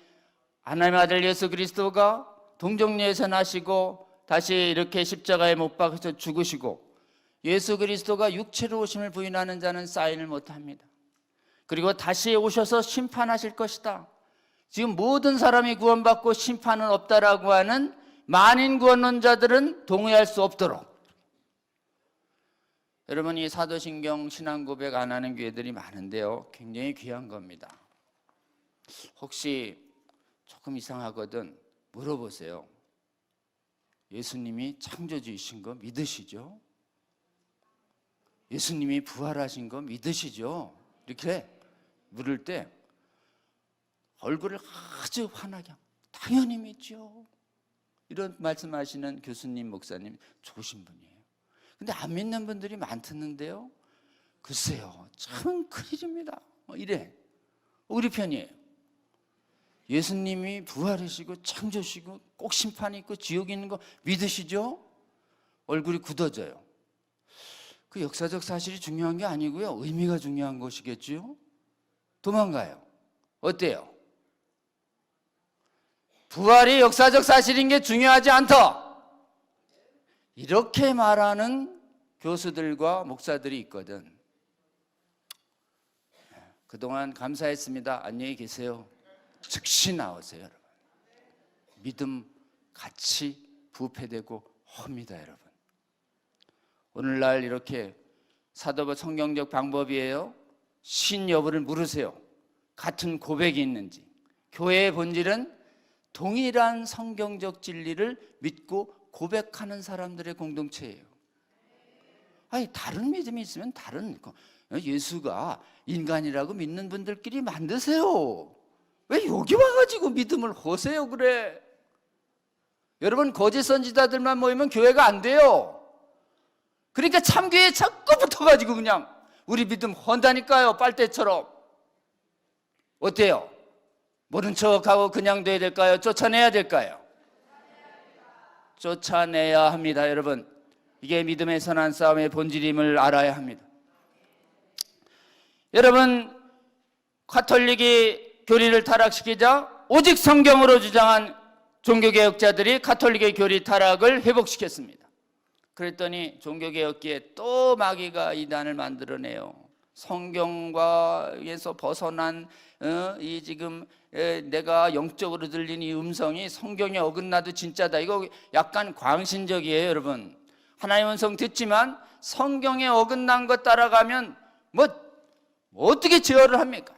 하나님의 아들 예수 그리스도가 동정녀에서 나시고 다시 이렇게 십자가에 못 박혀서 죽으시고 예수 그리스도가 육체로 오심을 부인하는 자는 사인을 못합니다. 그리고 다시 오셔서 심판하실 것이다. 지금 모든 사람이 구원받고 심판은 없다라고 하는 만인 구원론자들은 동의할 수 없도록. 여러분, 이 사도신경 신앙 고백 안 하는 교회들이 많은데요, 굉장히 귀한 겁니다. 혹시 조금 이상하거든 물어보세요. 예수님이 창조주이신 거 믿으시죠? 예수님이 부활하신 거 믿으시죠? 이렇게 물을 때 얼굴을 아주 환하게 당연히 믿죠. 이런 말씀하시는 교수님, 목사님 좋으신 분이에요. 근데 안 믿는 분들이 많던데요. 글쎄요, 참 큰일입니다. 이래. 우리 편이에요. 예수님이 부활하시고 창조시고 꼭 심판이 있고 지옥이 있는 거 믿으시죠? 얼굴이 굳어져요. 그 역사적 사실이 중요한 게 아니고요, 의미가 중요한 것이겠죠. 도망가요. 어때요? 부활이 역사적 사실인 게 중요하지 않다. 이렇게 말하는 교수들과 목사들이 있거든. 그동안 감사했습니다. 안녕히 계세요. 즉시 나오세요, 여러분. 믿음 같이 부패되고 헙니다, 여러분. 오늘날 이렇게 사도바 성경적 방법이에요. 신 여부를 물으세요. 같은 고백이 있는지. 교회의 본질은 동일한 성경적 진리를 믿고 고백하는 사람들의 공동체예요. 아니, 다른 믿음이 있으면 다른, 예수가 인간이라고 믿는 분들끼리 만드세요. 왜 여기 와가지고 믿음을 허세요, 그래? 여러분, 거짓 선지자들만 모이면 교회가 안 돼요. 그러니까 참교회에 자꾸 붙어가지고 그냥 우리 믿음 헌다니까요, 빨대처럼. 어때요? 모른 척하고 그냥 돼야 될까요? 쫓아내야 될까요? 쫓아내야 합니다, 여러분. 이게 믿음의 선한 싸움의 본질임을 알아야 합니다. 여러분, 가톨릭이 교리를 타락시키자 오직 성경으로 주장한 종교개혁자들이 가톨릭의 교리 타락을 회복시켰습니다. 그랬더니 종교개혁기에 또 마귀가 이단을 만들어내요. 성경과에서 벗어난 이 지금 내가 영적으로 들린 이 음성이 성경에 어긋나도 진짜다. 이거 약간 광신적이에요, 여러분. 하나님의 음성 듣지만 성경에 어긋난 것 따라가면 뭐 어떻게 제어를 합니까?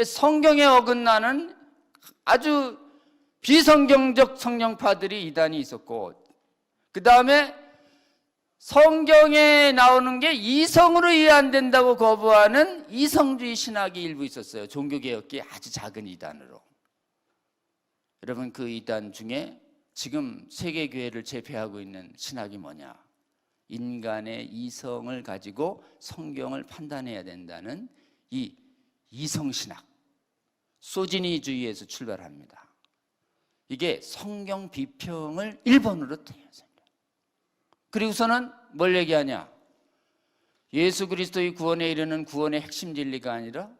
성경에 어긋나는 아주 비성경적 성령파들이 이단이 있었고, 그 다음에 성경에 나오는 게 이성으로 이해 안 된다고 거부하는 이성주의 신학이 일부 있었어요. 종교개혁계의 아주 작은 이단으로. 여러분, 그 이단 중에 지금 세계교회를 제패하고 있는 신학이 뭐냐? 인간의 이성을 가지고 성경을 판단해야 된다는 이 이성신학, 소지니주의에서 출발합니다. 이게 성경 비평을 1번으로 태웠습니다. 그리고서는 뭘 얘기하냐? 예수 그리스도의 구원에 이르는 구원의 핵심 진리가 아니라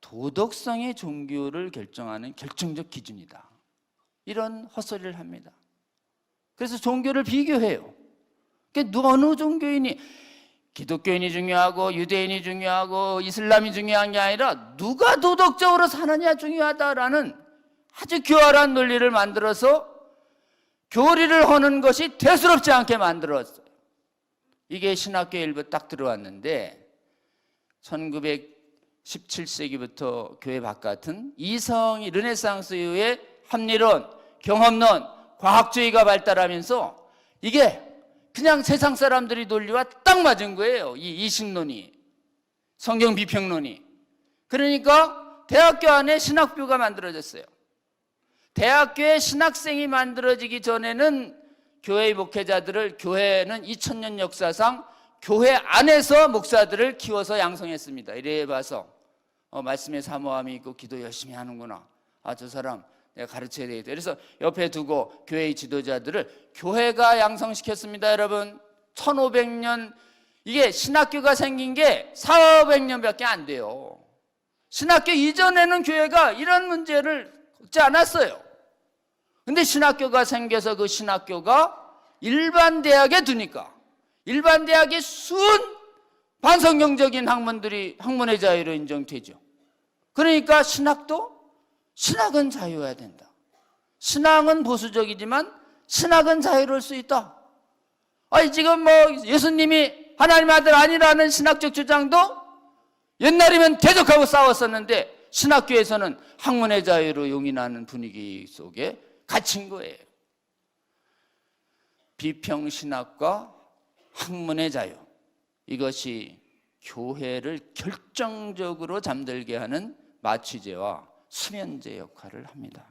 도덕성의 종교를 결정하는 결정적 기준이다. 이런 헛소리를 합니다. 그래서 종교를 비교해요. 그러니까 어느 종교인이, 기독교인이 중요하고 유대인이 중요하고 이슬람이 중요한 게 아니라 누가 도덕적으로 사느냐 중요하다라는 아주 교활한 논리를 만들어서 교리를 하는 것이 대수롭지 않게 만들었어요. 이게 신학교에 일부 딱 들어왔는데 1917세기부터 교회 바깥은 이성이 르네상스 이후에 합리론, 경험론, 과학주의가 발달하면서 이게 그냥 세상 사람들이 논리와 딱 맞은 거예요. 이 이식론이, 성경 비평론이. 그러니까 대학교 안에 신학부가 만들어졌어요. 대학교에 신학생이 만들어지기 전에는 교회의 목회자들을, 교회는 2000년 역사상 교회 안에서 목사들을 키워서 양성했습니다. 이래 봐서 말씀에 사모함이 있고 기도 열심히 하는구나. 아, 저 사람 내가 가르쳐야 되겠다. 그래서 옆에 두고 교회의 지도자들을 교회가 양성시켰습니다. 여러분, 1500년, 이게 신학교가 생긴 게 400~500년밖에 안 돼요. 신학교 이전에는 교회가 이런 문제를 겪지 않았어요. 근데 신학교가 생겨서 그 신학교가 일반 대학에 두니까 일반 대학의 순 반성경적인 학문의 자유로 인정되죠. 그러니까 신학은 자유해야 된다. 신앙은 보수적이지만 신학은 자유로울 수 있다. 아니, 지금 예수님이 하나님 아들 아니라는 신학적 주장도 옛날이면 대적하고 싸웠었는데 신학교에서는 학문의 자유로 용인하는 분위기 속에 갇힌 거예요. 비평신학과 학문의 자유, 이것이 교회를 결정적으로 잠들게 하는 마취제와 수면제 역할을 합니다.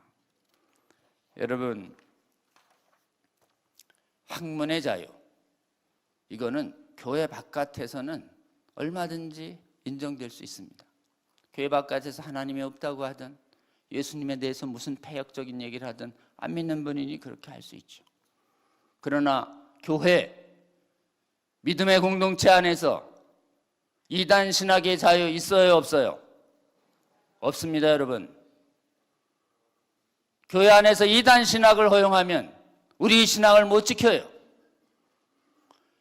여러분, 학문의 자유, 이거는 교회 바깥에서는 얼마든지 인정될 수 있습니다. 교회 바깥에서 하나님이 없다고 하든 예수님에 대해서 무슨 폐역적인 얘기를 하든 안 믿는 분이니 그렇게 할 수 있죠. 그러나 교회, 믿음의 공동체 안에서 이단 신학의 자유 있어요, 없어요? 없습니다, 여러분. 교회 안에서 이단 신학을 허용하면 우리 신앙을 못 지켜요.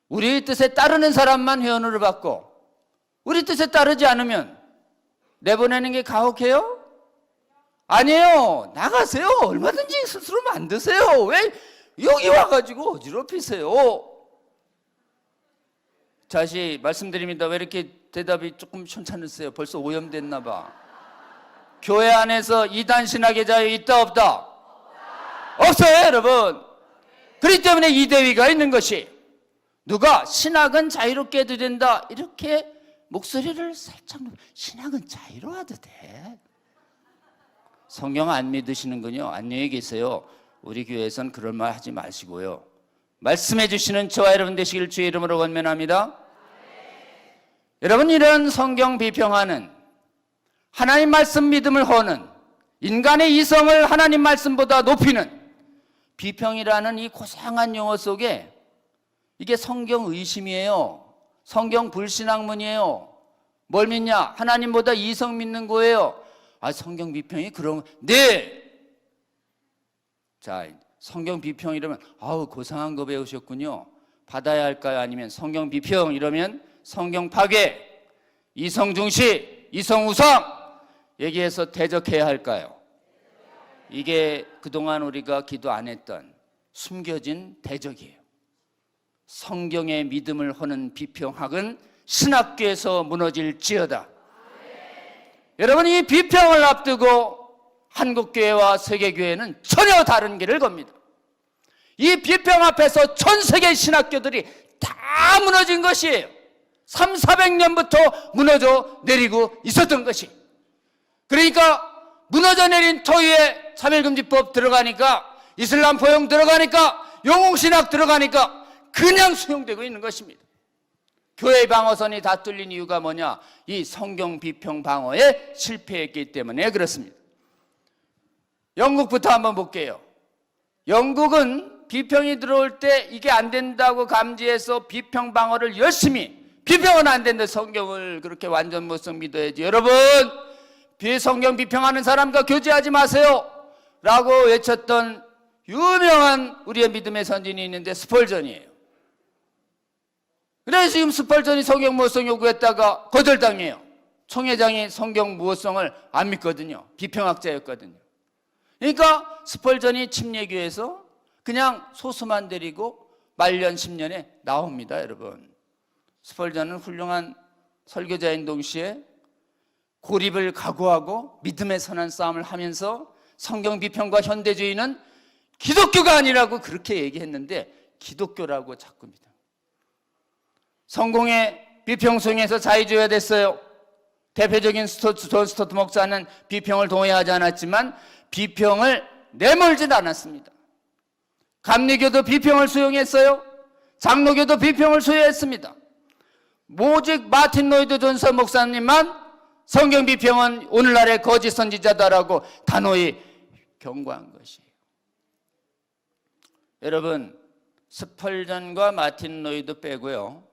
우리의 뜻에 따르는 사람만 회원으로 받고 우리 뜻에 따르지 않으면 내보내는 게 가혹해요? 아니에요. 나가세요. 얼마든지 스스로 만드세요. 왜 여기 와가지고 어지럽히세요? 다시 말씀드립니다. 왜 이렇게 대답이 조금 현찮으세요? 벌써 오염됐나 봐. 교회 안에서 이단 신학의 자유 있다, 없다? 없어요, 여러분. 그렇기 때문에 이대위가 있는 것이, 누가 신학은 자유롭게 해도 된다 이렇게 목소리를 살짝, 신학은 자유로워도 돼. 성경 안 믿으시는군요. 안녕히 계세요. 우리 교회에선 그런 말 하지 마시고요. 말씀해 주시는 저와 여러분 되시길 주의 이름으로 권면합니다. 여러분, 이런 성경 비평하는, 하나님 말씀 믿음을 허는, 인간의 이성을 하나님 말씀보다 높이는 비평이라는 이 고상한 용어 속에 이게 성경 의심이에요. 성경 불신학문이에요. 뭘 믿냐? 하나님보다 이성 믿는 거예요. 아, 성경 비평이 그런, 네. 자, 성경 비평 이러면 아우 고상한 거 배우셨군요. 받아야 할까요? 아니면 성경 비평 이러면 성경 파괴, 이성 중시, 이성 우상 얘기해서 대적해야 할까요? 이게 그동안 우리가 기도 안 했던 숨겨진 대적이에요. 성경의 믿음을 허는 비평학은 신학교에서 무너질지어다. 여러분, 이 비평을 앞두고 한국교회와 세계교회는 전혀 다른 길을 겁니다. 이 비평 앞에서 전 세계 신학교들이 다 무너진 것이에요. 300~400년부터 무너져 내리고 있었던 것이. 그러니까 무너져 내린 터위에 차별금지법 들어가니까, 이슬람 포용 들어가니까, 영웅신학 들어가니까 그냥 수용되고 있는 것입니다. 교회 방어선이 다 뚫린 이유가 뭐냐? 이 성경 비평 방어에 실패했기 때문에 그렇습니다. 영국부터 한번 볼게요. 영국은 비평이 들어올 때 이게 안 된다고 감지해서 비평 방어를 열심히, 비평은 안 된다, 성경을 그렇게 완전 못성 믿어야지, 여러분 비성경 비평하는 사람과 교제하지 마세요 라고 외쳤던 유명한 우리의 믿음의 선진이 있는데 스펄전이에요. 그래서 지금 스펄전이 성경 무호성 요구했다가 거절당해요. 총회장이 성경 무호성을 안 믿거든요. 비평학자였거든요. 그러니까 스펄전이 침례교에서 그냥 소수만 데리고 말년 10년에 나옵니다. 여러분, 스펄전은 훌륭한 설교자인 동시에 고립을 각오하고 믿음의 선한 싸움을 하면서 성경 비평과 현대주의는 기독교가 아니라고 그렇게 얘기했는데 기독교라고 자꾸 믿어요. 성공의 비평송에서 자유주의가 됐어요. 대표적인 존 스토트 목사는 비평을 동의하지 않았지만 비평을 내몰진 않았습니다. 감리교도 비평을 수용했어요. 장로교도 비평을 수용했습니다. 오직 마틴 로이드 존스 목사님만 성경 비평은 오늘날의 거짓 선지자다라고 단호히 경고한 것이에요. 여러분, 스펄전과 마틴 로이드 빼고요,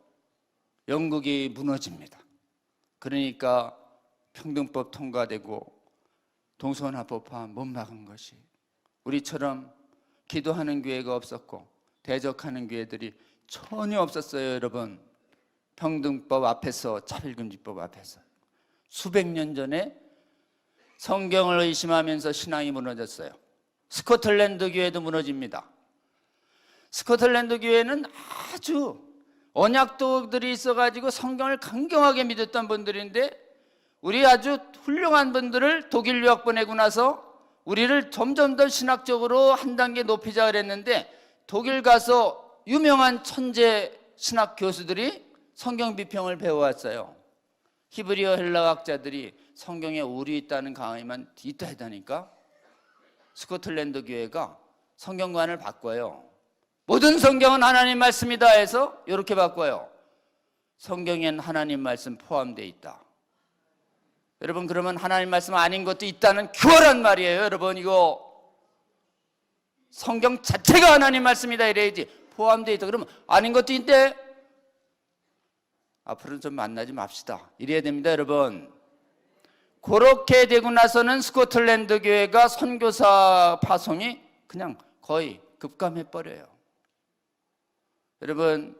영국이 무너집니다. 그러니까 평등법 통과되고 동성합법화 못 막은 것이, 우리처럼 기도하는 교회가 없었고 대적하는 교회들이 전혀 없었어요. 여러분, 평등법 앞에서, 차별금지법 앞에서 수백 년 전에 성경을 의심하면서 신앙이 무너졌어요. 스코틀랜드 교회도 무너집니다. 스코틀랜드 교회는 아주 언약도들이 있어가지고 성경을 강경하게 믿었던 분들인데, 우리 아주 훌륭한 분들을 독일 유학 보내고 나서 우리를 점점 더 신학적으로 한 단계 높이자 그랬는데, 독일 가서 유명한 천재 신학 교수들이 성경 비평을 배워왔어요. 히브리어 헬라학자들이 성경에 오류 있다는 강의만 있다 하다니까 스코틀랜드 교회가 성경관을 바꿔요. 모든 성경은 하나님 말씀이다 해서 이렇게 바꿔요. 성경엔 하나님 말씀 포함되어 있다. 여러분, 그러면 하나님 말씀 아닌 것도 있다는 교활한 말이에요. 여러분, 이거 성경 자체가 하나님 말씀이다 이래야지. 포함되어 있다 그러면 아닌 것도 있대. 앞으로는 좀 만나지 맙시다 이래야 됩니다. 여러분, 그렇게 되고 나서는 스코틀랜드 교회가 선교사 파송이 그냥 거의 급감해 버려요. 여러분,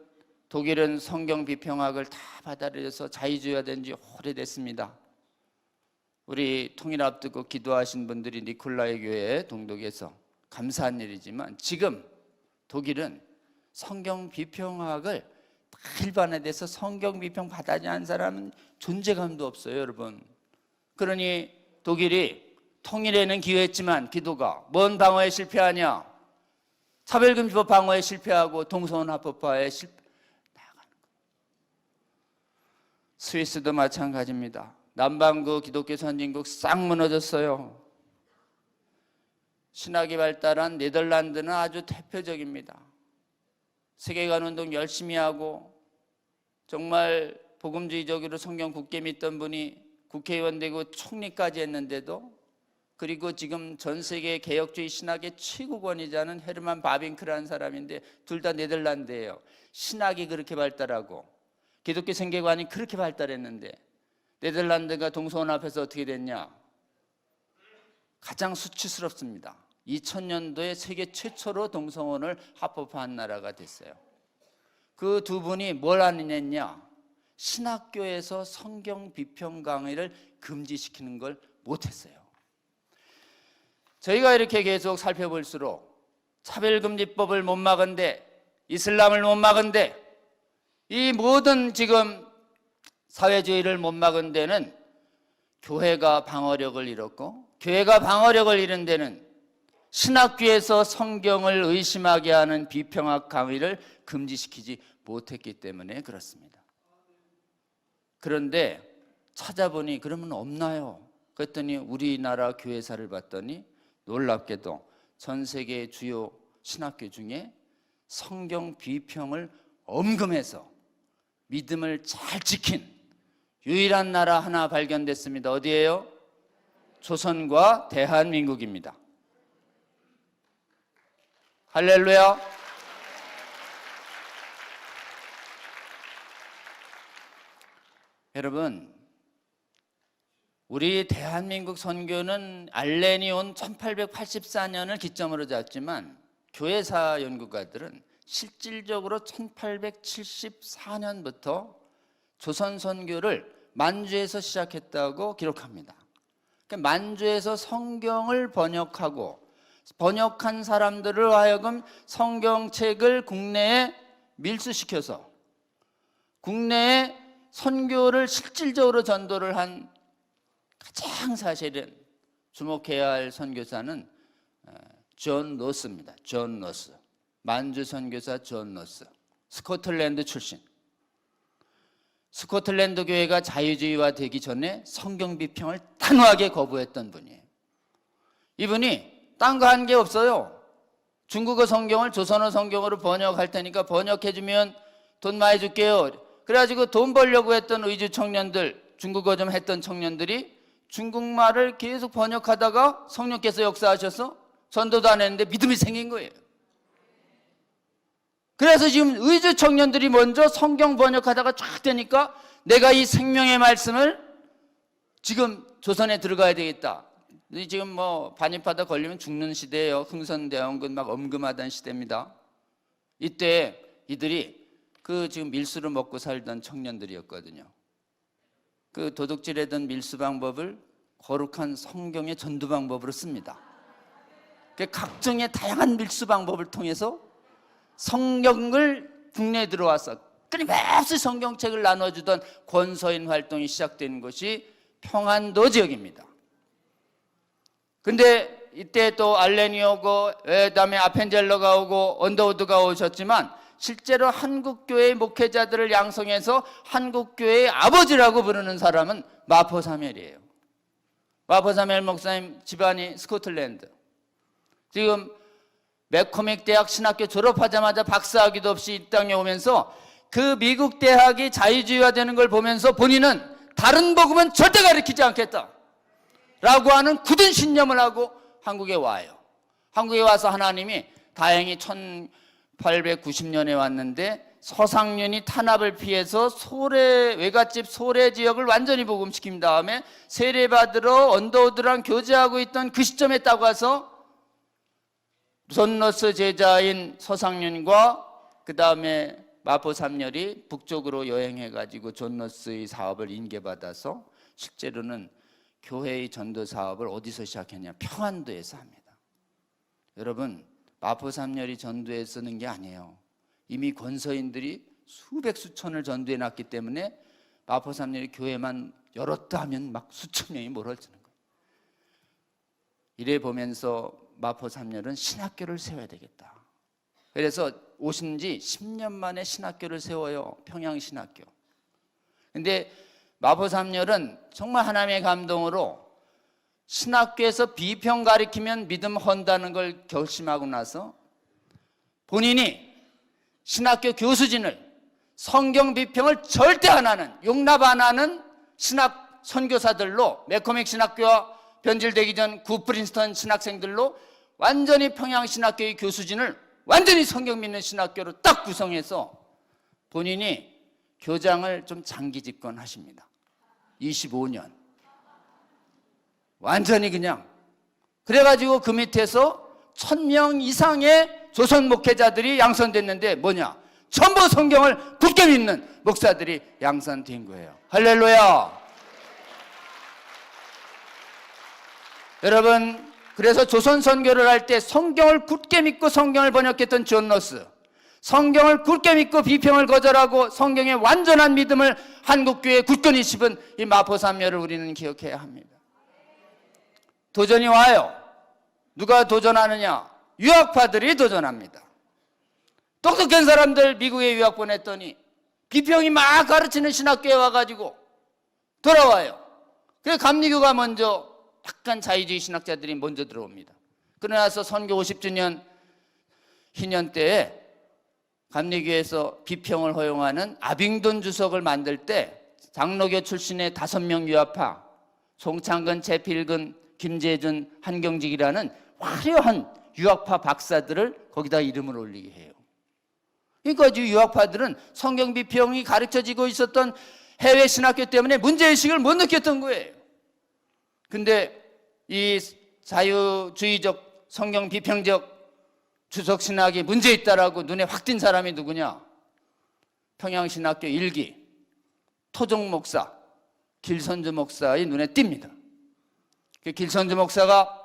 독일은 성경 비평학을 다 받아들여서 자유주의가 된 지 오래됐습니다. 우리 통일 앞두고 기도하신 분들이 니콜라이 교회 동독에서 감사한 일이지만, 지금 독일은 성경 비평학을 일반화돼서 성경 비평 받아지 않은 사람은 존재감도 없어요. 여러분, 그러니 독일이 통일에는 기여했지만 기도가 뭔 방어에 실패하냐? 차별금지법 방어에 실패하고 동성합법화에 나아가는 거예요. 스위스도 마찬가지입니다. 남반구 기독교 선진국 싹 무너졌어요. 신학이 발달한 네덜란드는 아주 대표적입니다. 세계관 운동 열심히 하고 정말 복음주의적으로 성경 굳게 믿던 분이 국회의원 되고 총리까지 했는데도, 그리고 지금 전 세계 개혁주의 신학의 최고 권위자는 헤르만 바빙크라는 사람인데, 둘 다 네덜란드예요. 신학이 그렇게 발달하고 기독교 생계관이 그렇게 발달했는데 네덜란드가 동성혼 앞에서 어떻게 됐냐? 가장 수치스럽습니다. 2000년도에 세계 최초로 동성혼을 합법화한 나라가 됐어요. 그 두 분이 뭘 하느냐? 신학교에서 성경 비평 강의를 금지시키는 걸 못했어요. 저희가 이렇게 계속 살펴볼수록 차별금지법을 못 막은데, 이슬람을 못 막은데, 이 모든 지금 사회주의를 못 막은 데는 교회가 방어력을 잃었고, 교회가 방어력을 잃은 데는 신학교에서 성경을 의심하게 하는 비평학 강의를 금지시키지 못했기 때문에 그렇습니다. 그런데 찾아보니 그러면 없나요? 그랬더니 우리나라 교회사를 봤더니 놀랍게도 전 세계 주요 신학교 중에 성경 비평을 엄금해서 믿음을 잘 지킨 유일한 나라 하나 발견됐습니다. 어디예요? 조선과 대한민국입니다. 할렐루야. 여러분, 우리 대한민국 선교는 알렌이 온 1884년을 기점으로 잡지만 교회사 연구가들은 실질적으로 1874년부터 조선 선교를 만주에서 시작했다고 기록합니다. 그러니까 만주에서 성경을 번역한 사람들을 하여금 성경책을 국내에 밀수시켜서 국내에 선교를 실질적으로 전도를 한 가장 사실은 주목해야 할 선교사는 존 노스입니다. 존 노스. 만주 선교사 존 노스. 스코틀랜드 출신. 스코틀랜드 교회가 자유주의화 되기 전에 성경 비평을 단호하게 거부했던 분이에요. 이분이 딴 거 한 게 없어요. 중국어 성경을 조선어 성경으로 번역할 테니까 번역해주면 돈 많이 줄게요. 그래가지고 돈 벌려고 했던 의주 청년들, 중국어 좀 했던 청년들이 중국말을 계속 번역하다가 성령께서 역사하셔서 전도도 안 했는데 믿음이 생긴 거예요. 그래서 지금 의주 청년들이 먼저 성경 번역하다가 쫙 되니까 내가 이 생명의 말씀을 지금 조선에 들어가야 되겠다. 지금 뭐 반입하다 걸리면 죽는 시대예요. 흥선대원군 막 엄금하던 시대입니다. 이때 이들이 그 지금 밀수를 먹고 살던 청년들이었거든요. 그 도둑질하던 밀수 방법을 거룩한 성경의 전도 방법으로 씁니다. 각종의 다양한 밀수 방법을 통해서 성경을 국내에 들어와서 끊임없이 성경책을 나눠주던 권서인 활동이 시작된 것이 평안도 지역입니다. 근데 이때 또 알렌이 오고 그다음에 아펜젤러가 오고 언더우드가 오셨지만 실제로 한국교회의 목회자들을 양성해서 한국교회의 아버지라고 부르는 사람은 마포 사멜이에요. 마포 사멜 목사님 집안이 스코틀랜드. 지금 맥코믹 대학 신학교 졸업하자마자 박사학위도 없이 이 땅에 오면서 그 미국 대학이 자유주의화되는 걸 보면서 본인은 다른 복음은 절대 가르치지 않겠다 라고 하는 굳은 신념을 하고 한국에 와요. 한국에 와서 하나님이 다행히 1890년에 왔는데 서상윤이 탄압을 피해서 외갓집 소래 지역을 완전히 복음시킨 다음에 세례받으러 언더우드랑 교제하고 있던 그 시점에 딱 와서 존 노스 제자인 서상윤과 그 다음에 마포 삼열이 북쪽으로 여행해가지고 존 노스의 사업을 인계받아서 실제로는 교회의 전도 사업을 어디서 시작했냐? 평안도에서 합니다. 여러분, 마포 삼열이 전도에 쓰는 게 아니에요. 이미 권서인들이 수백 수천을 전도해 놨기 때문에 마포 삼열이 교회만 열었다 하면 막 수천 명이 몰아지는 거예요. 이래 보면서 마포 삼열은 신학교를 세워야 되겠다. 그래서 오신 지 10년 만에 신학교를 세워요. 평양신학교. 근데 마포 삼열은 정말 하나님의 감동으로 신학교에서 비평 가리키면 믿음 헌다는 걸 결심하고 나서 본인이 신학교 교수진을 성경 비평을 절대 안 하는, 용납 안 하는 신학 선교사들로 맥코믹 신학교와 변질되기 전 구프린스턴 신학생들로 완전히 평양신학교의 교수진을 완전히 성경 믿는 신학교로 딱 구성해서 본인이 교장을 좀 장기 집권하십니다. 25년. 완전히 그냥. 그래가지고 그 밑에서 1000명 이상의 조선 목회자들이 양선됐는데 뭐냐? 전부 성경을 굳게 믿는 목사들이 양선된 거예요. 할렐루야. 여러분, 그래서 조선 선교를 할 때 성경을 굳게 믿고 성경을 번역했던 존 노스, 성경을 굳게 믿고 비평을 거절하고 성경의 완전한 믿음을 한국교회에 굳건히 씹은 이 마포삼녀를 우리는 기억해야 합니다. 도전이 와요. 누가 도전하느냐? 유학파들이 도전합니다. 똑똑한 사람들 미국에 유학 보냈더니 비평이 막 가르치는 신학교에 와가지고 돌아와요. 그래서 감리교가 먼저, 약간 자유주의 신학자들이 먼저 들어옵니다. 그러나서 선교 50주년 희년 때에 감리교에서 비평을 허용하는 아빙돈 주석을 만들 때 장로교 출신의 5명 유학파, 송창근, 최필근, 김재준, 한경직이라는 화려한 유학파 박사들을 거기다 이름을 올리게 해요. 그러니까 유학파들은 성경 비평이 가르쳐지고 있었던 해외 신학교 때문에 문제의식을 못 느꼈던 거예요. 근데 이 자유주의적 성경 비평적 주석 신학이 문제 있다라고 눈에 확 띈 사람이 누구냐? 평양신학교 1기 토종 목사 길선주 목사의 눈에 띕니다. 그 길선주 목사가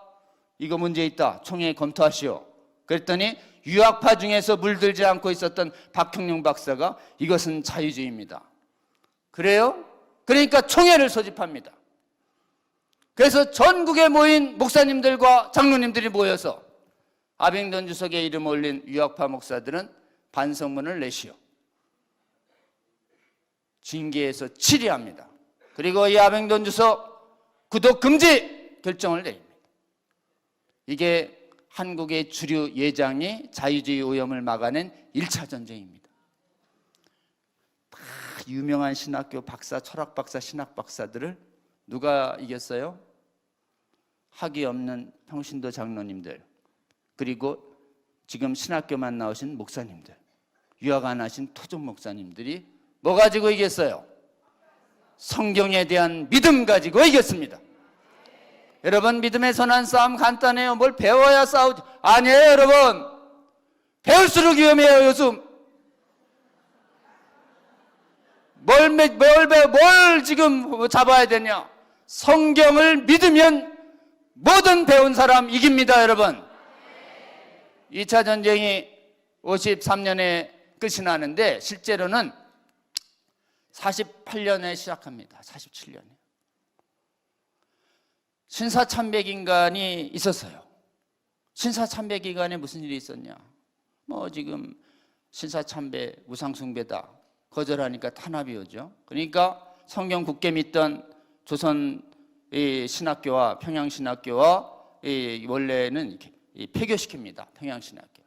이거 문제 있다, 총회 검토하시오. 그랬더니 유학파 중에서 물들지 않고 있었던 박형룡 박사가 이것은 자유주의입니다. 그래요? 그러니까 총회를 소집합니다. 그래서 전국에 모인 목사님들과 장로님들이 모여서 아빙돈 주석의 이름을 올린 유학파 목사들은 반성문을 내시오. 징계에서 치리합니다. 그리고 이 아빙돈 주석 구독 금지 결정을 내립니다. 이게 한국의 주류 예장이 자유주의 오염을 막아낸 1차 전쟁입니다. 다 유명한 신학교 박사, 철학 박사, 신학 박사들을 누가 이겼어요? 학위 없는 평신도 장로님들, 그리고 지금 신학교만 나오신 목사님들, 유학 안 하신 토종 목사님들이 뭐 가지고 이겼어요? 성경에 대한 믿음 가지고 이겼습니다. 여러분, 믿음의 선한 싸움 간단해요. 뭘 배워야 싸우지? 아니에요, 여러분. 배울수록 위험해요, 요즘. 뭘 지금 잡아야 되냐? 성경을 믿으면 모든 배운 사람 이깁니다, 여러분. 2차 전쟁이 53년에 끝이 나는데 실제로는 48년에 시작합니다. 47년에. 신사참배기간이 있었어요. 신사참배기간에 무슨 일이 있었냐? 지금 신사참배 우상숭배다 거절하니까 탄압이 오죠. 그러니까 성경 굳게 믿던 조선 신학교와 평양신학교와 원래는 폐교시킵니다. 평양신학교.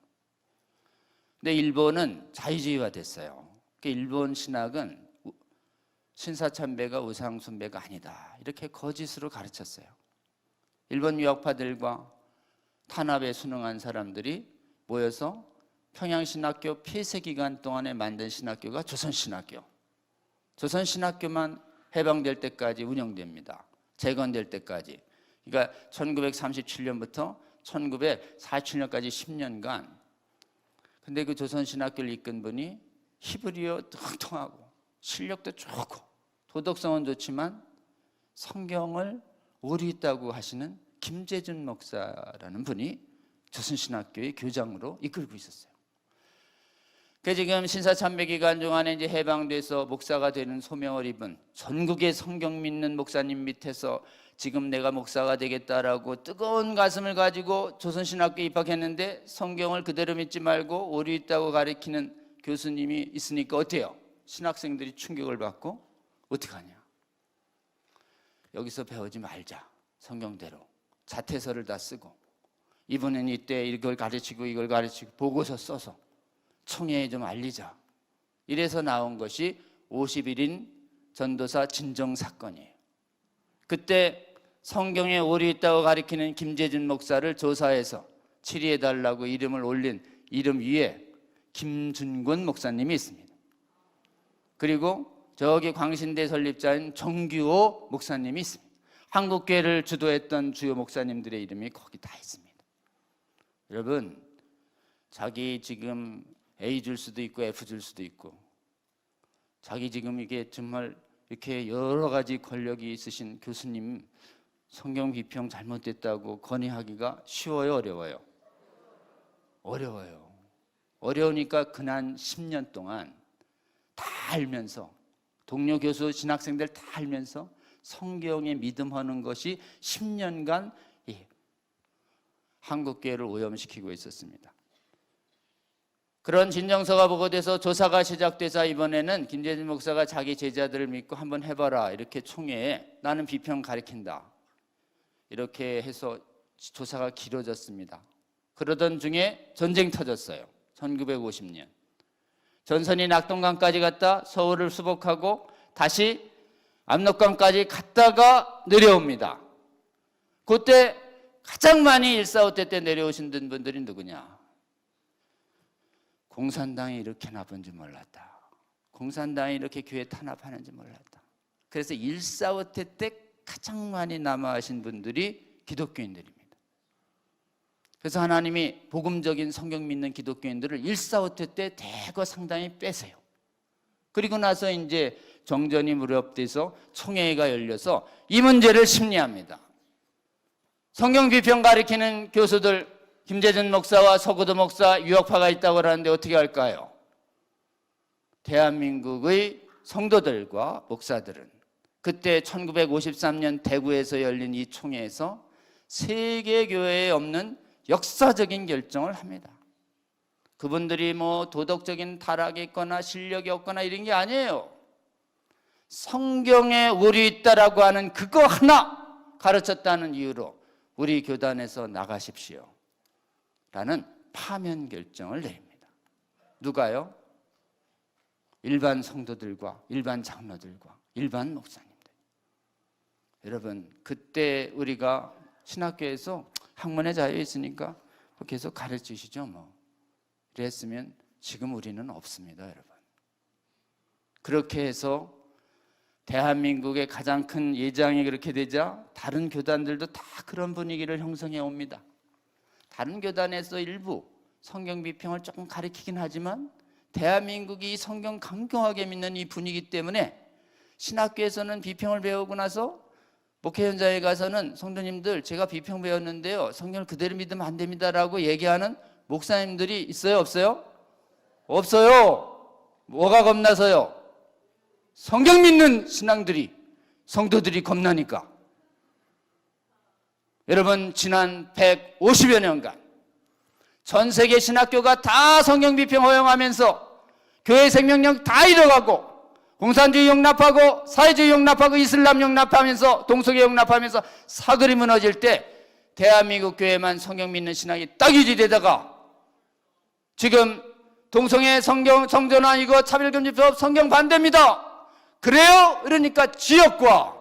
근데 일본은 자유주의화 됐어요. 일본 신학은 신사참배가 우상숭배가 아니다, 이렇게 거짓으로 가르쳤어요. 일본 유학파들과 탄압에 순응한 사람들이 모여서 평양신학교 폐쇄 기간 동안에 만든 신학교가 조선신학교. 조선신학교만 해방될 때까지 운영됩니다. 재건될 때까지. 그러니까 1937년부터 1947년까지 10년간. 근데 그 조선신학교를 이끈 분이 히브리어 통통하고 실력도 좋고 도덕성은 좋지만 성경을 오류 있다고 하시는 김재준 목사라는 분이 조선신학교의 교장으로 이끌고 있었어요. 그 지금 신사참배 기간 동안에 이제 해방돼서 목사가 되는 소명을 입은 전국의 성경 믿는 목사님 밑에서 지금 내가 목사가 되겠다라고 뜨거운 가슴을 가지고 조선신학교에 입학했는데 성경을 그대로 믿지 말고 오류 있다고 가르치는 교수님이 있으니까 어때요? 신학생들이 충격을 받고 어떻게 하냐? 여기서 배우지 말자. 성경대로 자퇴서를 다 쓰고 이분은 이때 이걸 가르치고 이걸 가르치고 보고서 써서 총회에 좀 알리자. 이래서 나온 것이 51인 전도사 진정사건이에요. 그때 성경에 오류 있다고 가리키는 김재준 목사를 조사해서 치리해달라고 이름을 올린 이름 위에 김준권 목사님이 있습니다. 그리고 저기 광신대 설립자인 정규호 목사님이 있습니다. 한국교회를 주도했던 주요 목사님들의 이름이 거기 다 있습니다. 여러분, 자기 지금 A 줄 수도 있고 F 줄 수도 있고 자기 지금 이게 정말 이렇게 여러 가지 권력이 있으신 교수님 성경 비평 잘못됐다고 건의하기가 쉬워요, 어려워요? 어려워요. 어려우니까 근한 10년 동안 다 알면서, 동료 교수 신학생들 다 알면서 성경에 믿음하는 것이 10년간 한국교회를 오염시키고 있었습니다. 그런 진정서가 보고돼서 조사가 시작되자 이번에는 김재진 목사가 자기 제자들을 믿고 한번 해봐라, 이렇게 총회에 나는 비평 가리킨다, 이렇게 해서 조사가 길어졌습니다. 그러던 중에 전쟁 터졌어요. 1950년 전선이 낙동강까지 갔다 서울을 수복하고 다시 압록강까지 갔다가 내려옵니다. 그때 가장 많이 145때 때 내려오신 분들이 누구냐? 공산당이 이렇게 나쁜지 몰랐다. 공산당이 이렇게 교회 탄압하는지 몰랐다. 그래서 145때 때 가장 많이 남아하신 분들이 기독교인들입니다. 그래서 하나님이 복음적인 성경 믿는 기독교인들을 145때 때 대거 상당히 빼세요. 그리고 나서 이제 정전이 무렵돼서 총회가 열려서 이 문제를 심리합니다. 성경 비평 가리키는 교수들, 김재준 목사와 서구도 목사, 유학파가 있다고 하는데 어떻게 할까요? 대한민국의 성도들과 목사들은 그때 1953년 대구에서 열린 이 총회에서 세계 교회에 없는 역사적인 결정을 합니다. 그분들이 뭐 도덕적인 타락이 있거나 실력이 없거나 이런 게 아니에요. 성경에 오류 있다라고 하는 그거 하나 가르쳤다는 이유로 우리 교단에서 나가십시오 라는 파면 결정을 내립니다. 누가요? 일반 성도들과 일반 장로들과 일반 목사님들. 여러분, 그때 우리가 신학교에서 학문의 자유 있으니까 계속 가르치시죠 뭐. 그랬으면 지금 우리는 없습니다, 여러분. 그렇게 해서 대한민국의 가장 큰 예장이 그렇게 되자 다른 교단들도 다 그런 분위기를 형성해 옵니다. 다른 교단에서 일부 성경 비평을 조금 가르치긴 하지만 대한민국이 성경 강경하게 믿는 이 분위기 때문에 신학교에서는 비평을 배우고 나서 목회 현장에 가서는 성도님들 제가 비평 배웠는데요, 성경을 그대로 믿으면 안 됩니다라고 얘기하는 목사님들이 있어요, 없어요? 없어요. 뭐가 겁나서요? 성경 믿는 신앙들이, 성도들이 겁나니까. 여러분, 지난 150여 년간 전 세계 신학교가 다 성경 비평 허용하면서 교회 생명력 다 잃어가고 공산주의 용납하고 사회주의 용납하고 이슬람 용납하면서 동성애 용납하면서 사거리 무너질 때 대한민국 교회만 성경 믿는 신학이 딱 유지되다가 지금 동성애 성전환 이거 차별금지법 성경 반대입니다. 그래요? 그러니까 지역과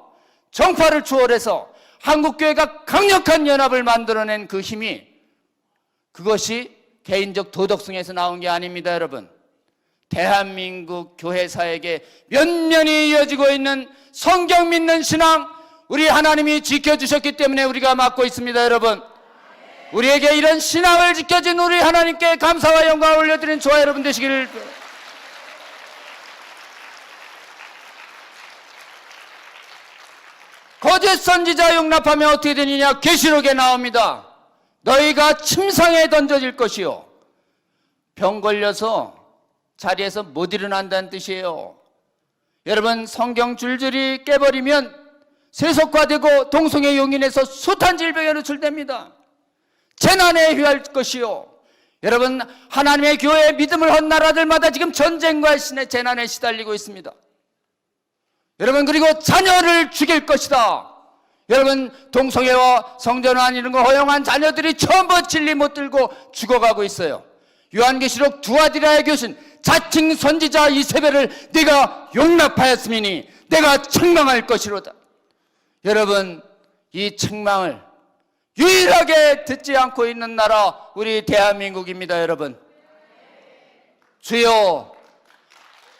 정파를 초월해서 한국교회가 강력한 연합을 만들어낸 그 힘이, 그것이 개인적 도덕성에서 나온 게 아닙니다, 여러분. 대한민국 교회사에게 면면이 이어지고 있는 성경 믿는 신앙, 우리 하나님이 지켜주셨기 때문에 우리가 맡고 있습니다, 여러분. 우리에게 이런 신앙을 지켜준 우리 하나님께 감사와 영광을 올려드리는 저와 여러분 되시기를. 거짓 선지자 용납하면 어떻게 되느냐? 계시록에 나옵니다. 너희가 침상에 던져질 것이요, 병 걸려서 자리에서 못 일어난다는 뜻이에요. 여러분, 성경 줄줄이 깨버리면 세속화되고 동성애 용인해서 숱한 질병에 노출됩니다. 재난에 휘할 것이요, 여러분, 하나님의 교회에 믿음을 한 나라들마다 지금 전쟁과 신의 재난에 시달리고 있습니다. 여러분, 그리고 자녀를 죽일 것이다. 여러분, 동성애와 성전환 이런 거 허용한 자녀들이 전부 진리 못 들고 죽어가고 있어요. 요한계시록 두아디라의 교신 자칭 선지자 이세벨을 네가 용납하였으니 내가 책망할 것이로다. 여러분, 이 책망을 유일하게 듣지 않고 있는 나라 우리 대한민국입니다, 여러분. 주여,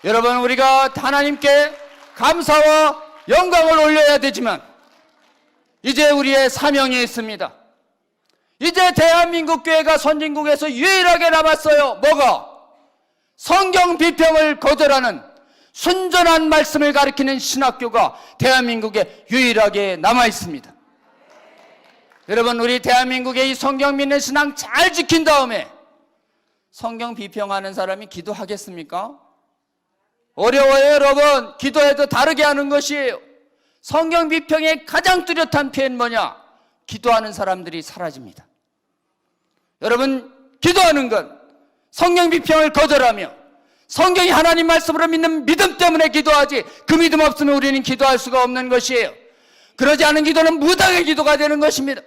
여러분, 우리가 하나님께 감사와 영광을 올려야 되지만 이제 우리의 사명이 있습니다. 이제 대한민국 교회가 선진국에서 유일하게 남았어요. 뭐가? 성경 비평을 거절하는 순전한 말씀을 가리키는 신학교가 대한민국에 유일하게 남아 있습니다. 여러분, 우리 대한민국의 이 성경 믿는 신앙 잘 지킨 다음에 성경 비평하는 사람이 기도하겠습니까? 어려워요, 여러분. 기도해도 다르게 하는 것이에요. 성경 비평의 가장 뚜렷한 표현은 뭐냐? 기도하는 사람들이 사라집니다. 여러분, 기도하는 건 성경 비평을 거절하며 성경이 하나님 말씀으로 믿는 믿음 때문에 기도하지, 그 믿음 없으면 우리는 기도할 수가 없는 것이에요. 그러지 않은 기도는 무당의 기도가 되는 것입니다.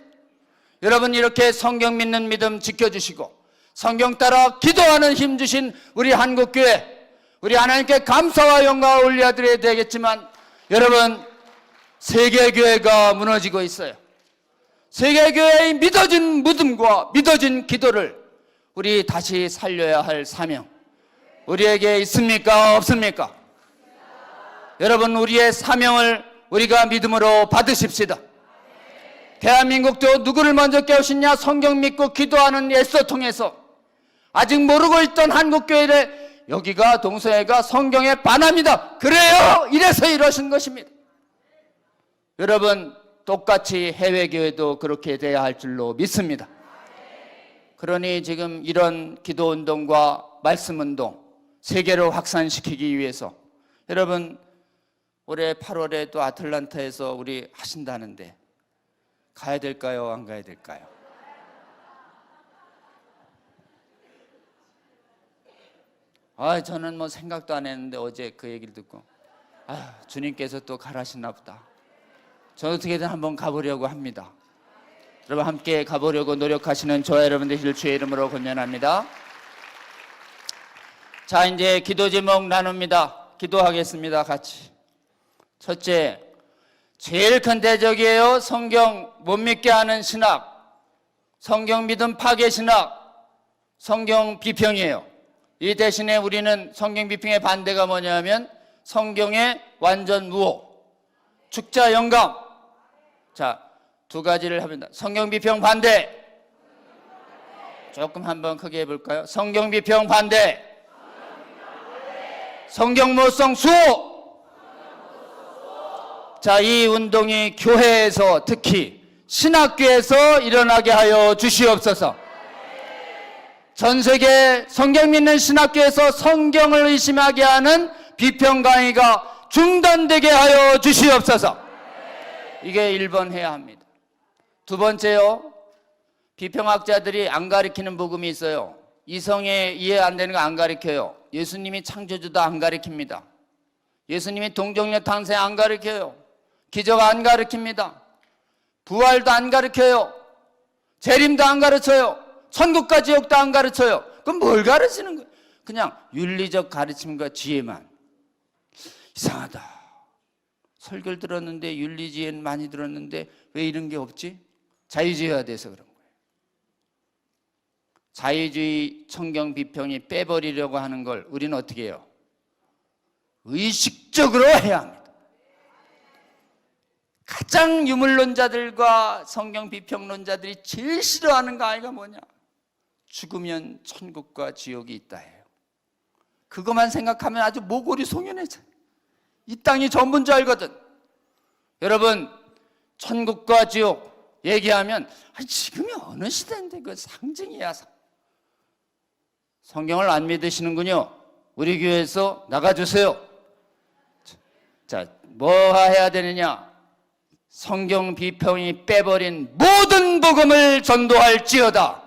여러분, 이렇게 성경 믿는 믿음 지켜주시고 성경 따라 기도하는 힘 주신 우리 한국교회, 우리 하나님께 감사와 영광을 올려드려야 되겠지만, 여러분, 세계교회가 무너지고 있어요. 세계교회의 믿어진 믿음과 믿어진 기도를 우리 다시 살려야 할 사명, 우리에게 있습니까? 없습니까? 여러분, 우리의 사명을 우리가 믿음으로 받으십시다. 대한민국도 누구를 먼저 깨우시냐? 성경 믿고 기도하는 에스더 통해서 아직 모르고 있던 한국교회를 여기가 동서해가 성경의 반합니다. 그래요! 이래서 이러신 것입니다. 여러분, 똑같이 해외교회도 그렇게 돼야 할 줄로 믿습니다. 그러니 지금 이런 기도운동과 말씀운동 세계로 확산시키기 위해서, 여러분, 올해 8월에 또 아틀란타에서 우리 하신다는데 가야 될까요? 안 가야 될까요? 저는 뭐 생각도 안 했는데 어제 그 얘기를 듣고 주님께서 또 가라시나 보다. 저는 어떻게든 한번 가보려고 합니다. 여러분, 함께 가보려고 노력하시는 저와 여러분 되실 주의 이름으로 권면합니다. 자, 이제 기도 제목 나눕니다. 기도하겠습니다, 같이. 첫째, 제일 큰 대적이에요. 성경 못 믿게 하는 신학, 성경 믿음 파괴 신학, 성경 비평이에요. 이 대신에 우리는 성경 비평의 반대가 뭐냐면 성경의 완전 무호, 축자 영감. 자, 두 가지를 합니다. 성경 비평 반대. 조금 한번 크게 해볼까요? 성경 비평 반대. 성경 모성 수호. 자, 이 운동이 교회에서, 특히 신학교에서 일어나게 하여 주시옵소서. 전 세계 성경 믿는 신학교에서 성경을 의심하게 하는 비평 강의가 중단되게 하여 주시옵소서. 이게 1번 해야 합니다. 두 번째요, 비평학자들이 안 가리키는 복음이 있어요. 이성에 이해 안 되는 거 안 가리켜요. 예수님이 창조주도 안 가리킵니다. 예수님이 동정녀 탄생 안 가리켜요. 기적 안 가리킵니다. 부활도 안 가리켜요. 재림도 안 가르쳐요. 천국과 지옥도 안 가르쳐요. 그럼 뭘 가르치는 거예요? 그냥 윤리적 가르침과 지혜만. 이상하다. 설교를 들었는데 윤리지혜는 많이 들었는데 왜 이런 게 없지? 자유주의가 돼서 그런 거예요. 자유주의 성경 비평이 빼버리려고 하는 걸 우리는 어떻게 해요? 의식적으로 해야 합니다. 가장 유물론자들과 성경 비평론자들이 제일 싫어하는 거 아이가 뭐냐? 죽으면 천국과 지옥이 있다 해요. 그것만 생각하면 아주 모골이 송연해져요. 이 땅이 전부인 줄 알거든. 여러분, 천국과 지옥 얘기하면 지금이 어느 시대인데 그 상징이야. 성경을 안 믿으시는군요. 우리 교회에서 나가주세요. 자, 뭐 해야 되느냐? 성경 비평이 빼버린 모든 복음을 전도할지어다.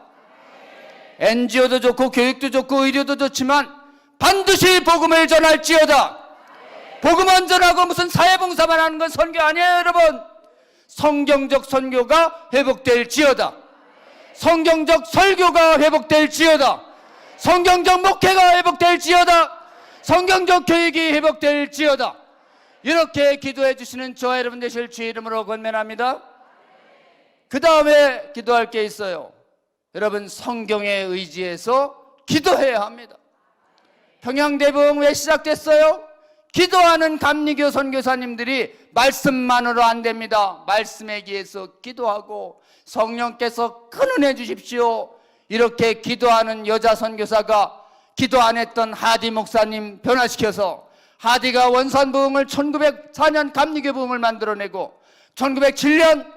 NGO도 좋고 교육도 좋고 의료도 좋지만 반드시 복음을 전할지어다. 복음만 전하고 무슨 사회봉사만 하는 건 선교 아니에요, 여러분. 성경적 선교가 회복될지어다. 성경적 설교가 회복될지어다. 성경적 목회가 회복될지어다. 성경적 교육이 회복될지어다. 이렇게 기도해 주시는 저와 여러분 되실 주의 이름으로 권면합니다. 그 다음에 기도할 게 있어요. 여러분, 성경에 의지해서 기도해야 합니다. 평양대부흥 왜 시작됐어요? 기도하는 감리교 선교사님들이 말씀만으로 안 됩니다. 말씀에 기해서 기도하고 성령께서 큰 은혜 주십시오. 이렇게 기도하는 여자 선교사가 기도 안 했던 하디 목사님 변화시켜서 하디가 원산부흥을 1904년 감리교 부흥을 만들어내고 1907년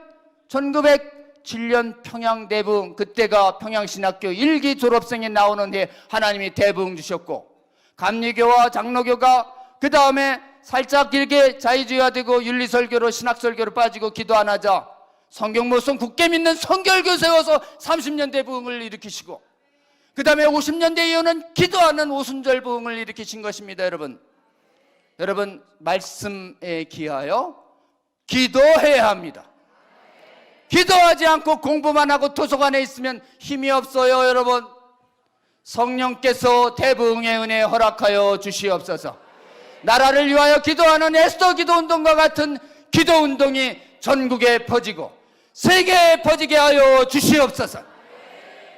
2007년 평양 대부흥, 그때가 평양신학교 1기 졸업생이 나오는 해 하나님이 대부흥 주셨고, 감리교와 장로교가 그 다음에 살짝 길게 자유주의화되고 윤리설교로 신학설교로 빠지고 기도 안 하자 성경 모성 굳게 믿는 성결교 세워서 30년 대부흥을 일으키시고, 그 다음에 50년대 이후는 기도하는 오순절 부흥을 일으키신 것입니다. 여러분 말씀에 기하여 기도해야 합니다. 기도하지 않고 공부만 하고 도서관에 있으면 힘이 없어요. 여러분, 성령께서 대부흥의 은혜 허락하여 주시옵소서. 나라를 위하여 기도하는 에스더 기도운동과 같은 기도운동이 전국에 퍼지고 세계에 퍼지게 하여 주시옵소서.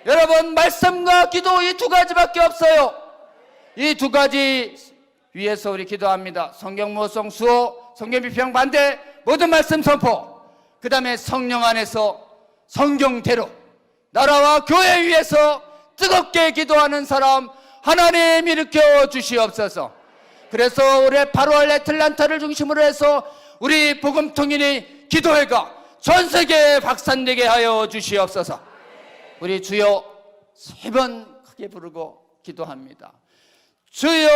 여러분, 말씀과 기도 이 두 가지밖에 없어요. 이 두 가지 위해서 우리 기도합니다. 성경 모성 수호, 성경 비평 반대, 모든 말씀 선포, 그 다음에 성령 안에서 성경대로 나라와 교회 위해서 뜨겁게 기도하는 사람 하나님 일으켜 주시옵소서. 그래서 올해 8월 애틀란타를 중심으로 해서 우리 복음통일이 기도회가 전 세계에 확산되게 하여 주시옵소서. 우리 주여 3번 크게 부르고 기도합니다. 주여